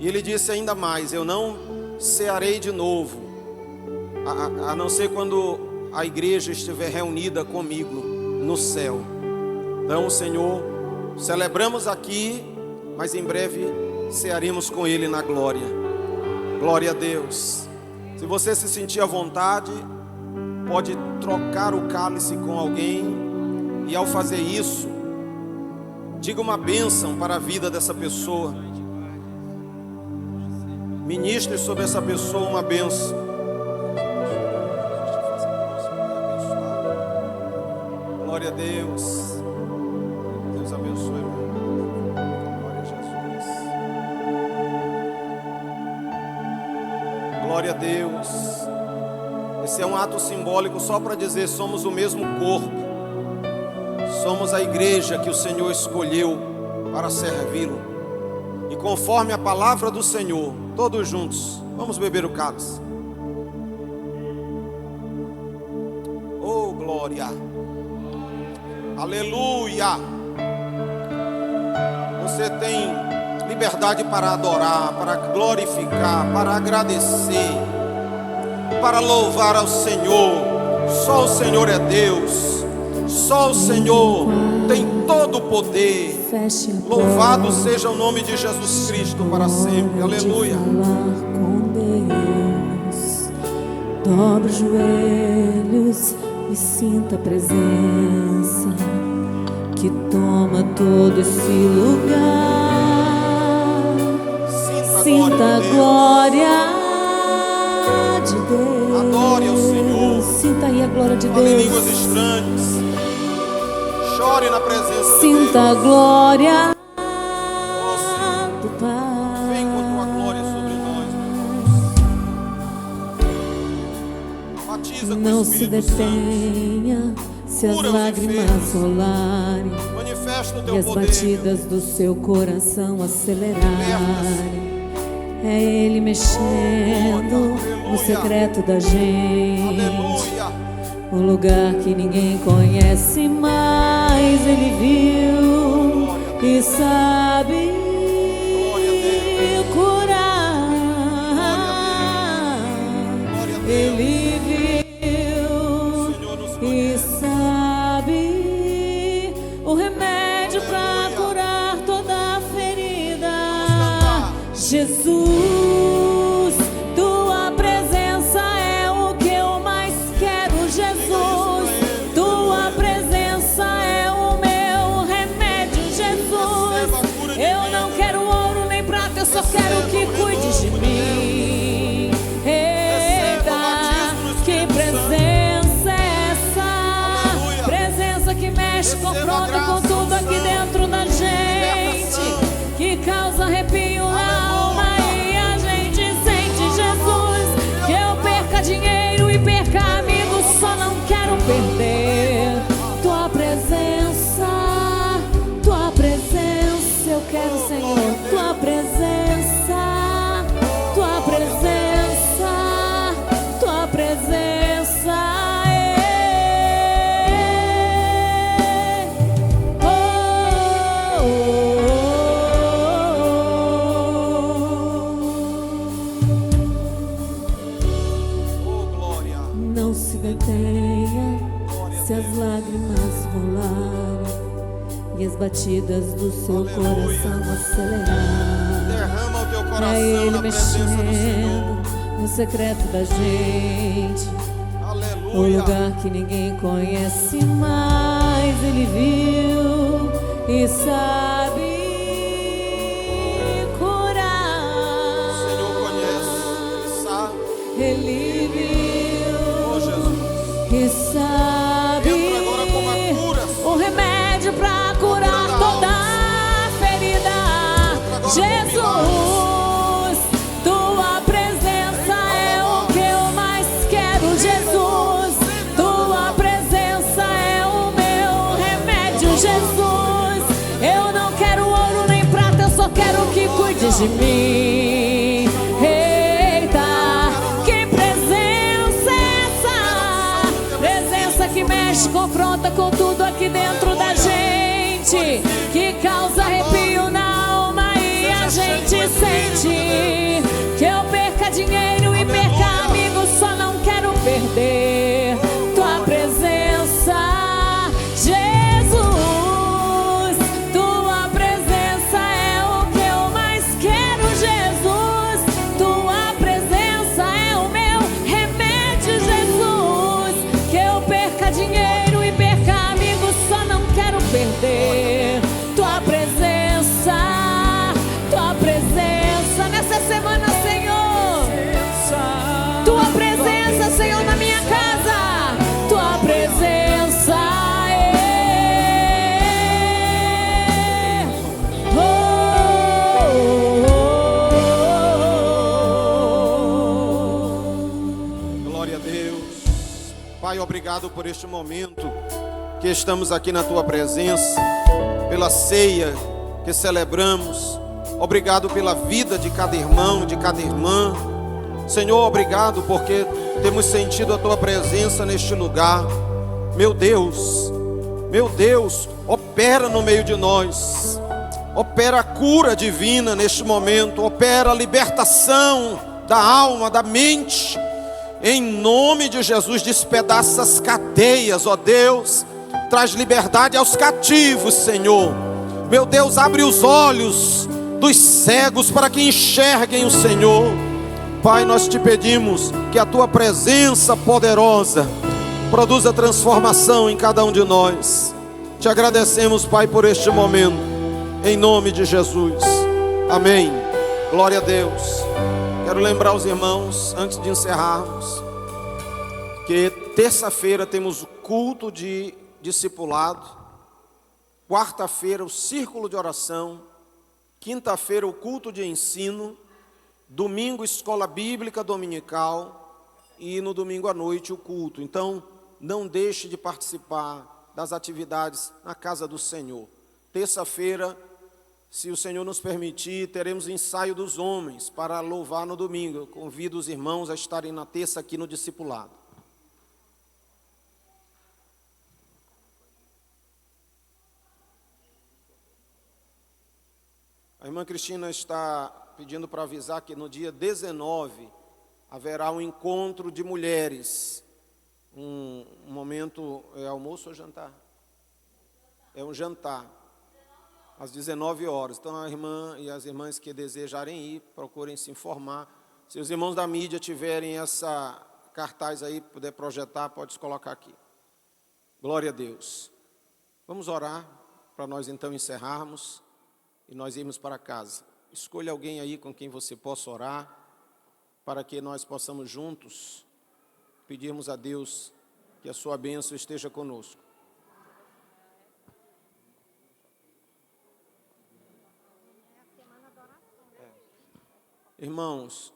E ele disse ainda mais: eu não cearei de novo, a não ser quando a igreja estiver reunida comigo no céu. Então, Senhor, celebramos aqui, mas em breve cearemos com ele na glória. Glória a Deus. Se você se sentir à vontade, pode trocar o cálice com alguém, e ao fazer isso, diga uma bênção para a vida dessa pessoa. Ministre sobre essa pessoa uma bênção. Glória a Deus. Deus abençoe, meu. Glória a Jesus. Glória a Deus. Esse é um ato simbólico só para dizer: somos o mesmo corpo. Somos a igreja que o Senhor escolheu para servi-lo. E conforme a palavra do Senhor, todos juntos, vamos beber o cálice. Oh, glória. Aleluia. Você tem liberdade para adorar, para glorificar, para agradecer, para louvar ao Senhor. Só o Senhor é Deus. Só o Senhor tem todo o poder. Louvado seja o nome de Jesus Cristo para sempre. Aleluia. Dobre os joelhos e sinta a presença que toma todo esse lugar. Sinta a glória de Deus. Adore ao Senhor. Sinta aí a glória de Fale em Deus. línguas estranhas. Chore na presença de Deus. Sinta a glória do Pai. Vem com tua glória sobre nós, meu Deus. Batiza com Não o se Espírito Santo. detenha se as Cura os lágrimas enfermos. rolarem Manifesta o e teu as poder. batidas do seu coração acelerarem. É Ele mexendo no secreto da gente. Aleluia. Um lugar que ninguém conhece, mas Ele viu e sabe curar. Ele viu e sabe o remédio para curar toda a ferida. Jesus, tua presença é o que eu mais quero. Jesus, tua presença é o meu remédio. Jesus, eu não quero ouro nem prata, eu só quero que cuides de mim. Eita, que presença é essa? Presença que mexe, confronta com tudo aqui dentro. e as batidas do seu coração acelerar. Derrama o teu É coração Ele na presença do Senhor. mexendo no secreto da gente. O Aleluia. lugar que ninguém conhece mais, Ele viu e sabe curar. O Senhor conhece, Ele sabe. Ele viu Oh, Jesus. e sabe Entra agora com uma cura. o remédio pra curar da toda ferida. Entra agora com Jesus, tua presença é o que eu mais quero. Jesus, tua presença é o meu remédio. Jesus, eu não quero ouro nem prata, eu só quero que cuides de mim. Eita, que presença é essa? Presença que mexe, confronta com tudo aqui dentro da gente, que causa arrepio na alma e a gente sente. Que eu perca dinheiro e perca amigos, só não quero perder tua presença. Jesus, tua presença é o que eu mais quero. Jesus, tua presença é o meu remédio. Jesus, que eu perca dinheiro e perca amigos, só não quero perder tua presença. Tua presença nessa semana, Senhor. Tua presença, Senhor, na minha casa. Tua presença. Glória a Deus. Pai, obrigado por este momento que estamos aqui na Tua presença, pela ceia que celebramos. Obrigado pela vida de cada irmão, de cada irmã. Senhor, obrigado porque temos sentido a Tua presença neste lugar. Meu Deus, opera no meio de nós. Opera a cura divina neste momento. Opera a libertação da alma, da mente. Em nome de Jesus, despedaça as cadeias, ó Deus. Traz liberdade aos cativos, Senhor. Meu Deus, abre os olhos dos cegos para que enxerguem o Senhor. Pai, nós te pedimos que a Tua presença poderosa produza transformação em cada um de nós. Te agradecemos, Pai, por este momento, em nome de Jesus. Amém. Glória a Deus. Quero lembrar os irmãos, antes de encerrarmos, que terça-feira temos o culto de discipulado, quarta-feira o círculo de oração, quinta-feira o culto de ensino, domingo escola bíblica dominical e no domingo à noite o culto. Então, não deixe de participar das atividades na casa do Senhor. Terça-feira, se o Senhor nos permitir, teremos ensaio dos homens para louvar no domingo. Eu convido os irmãos a estarem na terça aqui no discipulado. A irmã Cristina está pedindo para avisar que no dia 19 haverá um encontro de mulheres. Um momento, é almoço ou jantar? É um jantar, às 19 horas. Então a irmã e as irmãs que desejarem ir, procurem se informar. Se os irmãos da mídia tiverem essa cartaz aí, puder projetar, pode colocar aqui. Glória a Deus. Vamos orar para nós então encerrarmos e nós irmos para casa. Escolha alguém aí com quem você possa orar, para que nós possamos juntos pedirmos a Deus que a sua bênção esteja conosco. Irmãos,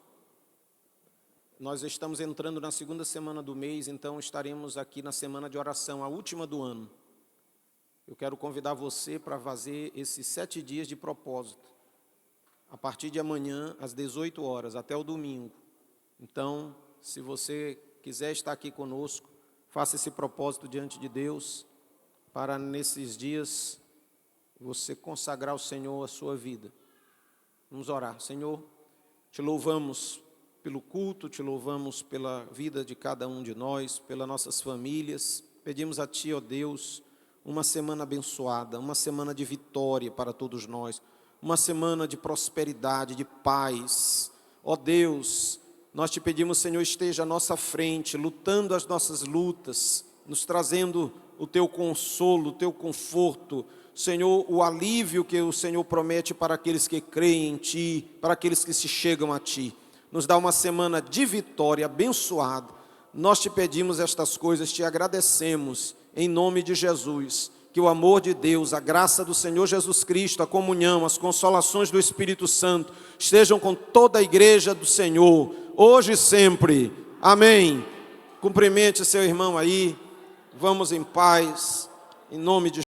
nós estamos entrando na segunda semana do mês, então estaremos aqui na semana de oração, a última do ano. Eu quero convidar você para fazer esses 7 dias de propósito, a partir de amanhã, às 18 horas, até o domingo. Então, se você quiser estar aqui conosco, faça esse propósito diante de Deus, para nesses dias você consagrar ao Senhor a sua vida. Vamos orar. Senhor, te louvamos pelo culto, te louvamos pela vida de cada um de nós, pelas nossas famílias. Pedimos a Ti, ó Deus, uma semana abençoada, uma semana de vitória para todos nós, uma semana de prosperidade, de paz. Ó Deus, nós te pedimos, Senhor, esteja à nossa frente, lutando as nossas lutas, nos trazendo o teu consolo, o teu conforto, Senhor, o alívio que o Senhor promete para aqueles que creem em Ti, para aqueles que se chegam a Ti. Nos dá uma semana de vitória, abençoada. Nós te pedimos estas coisas, te agradecemos, em nome de Jesus. Que o amor de Deus, a graça do Senhor Jesus Cristo, a comunhão, as consolações do Espírito Santo, estejam com toda a igreja do Senhor, hoje e sempre. Amém. Cumprimente seu irmão aí, vamos em paz, em nome de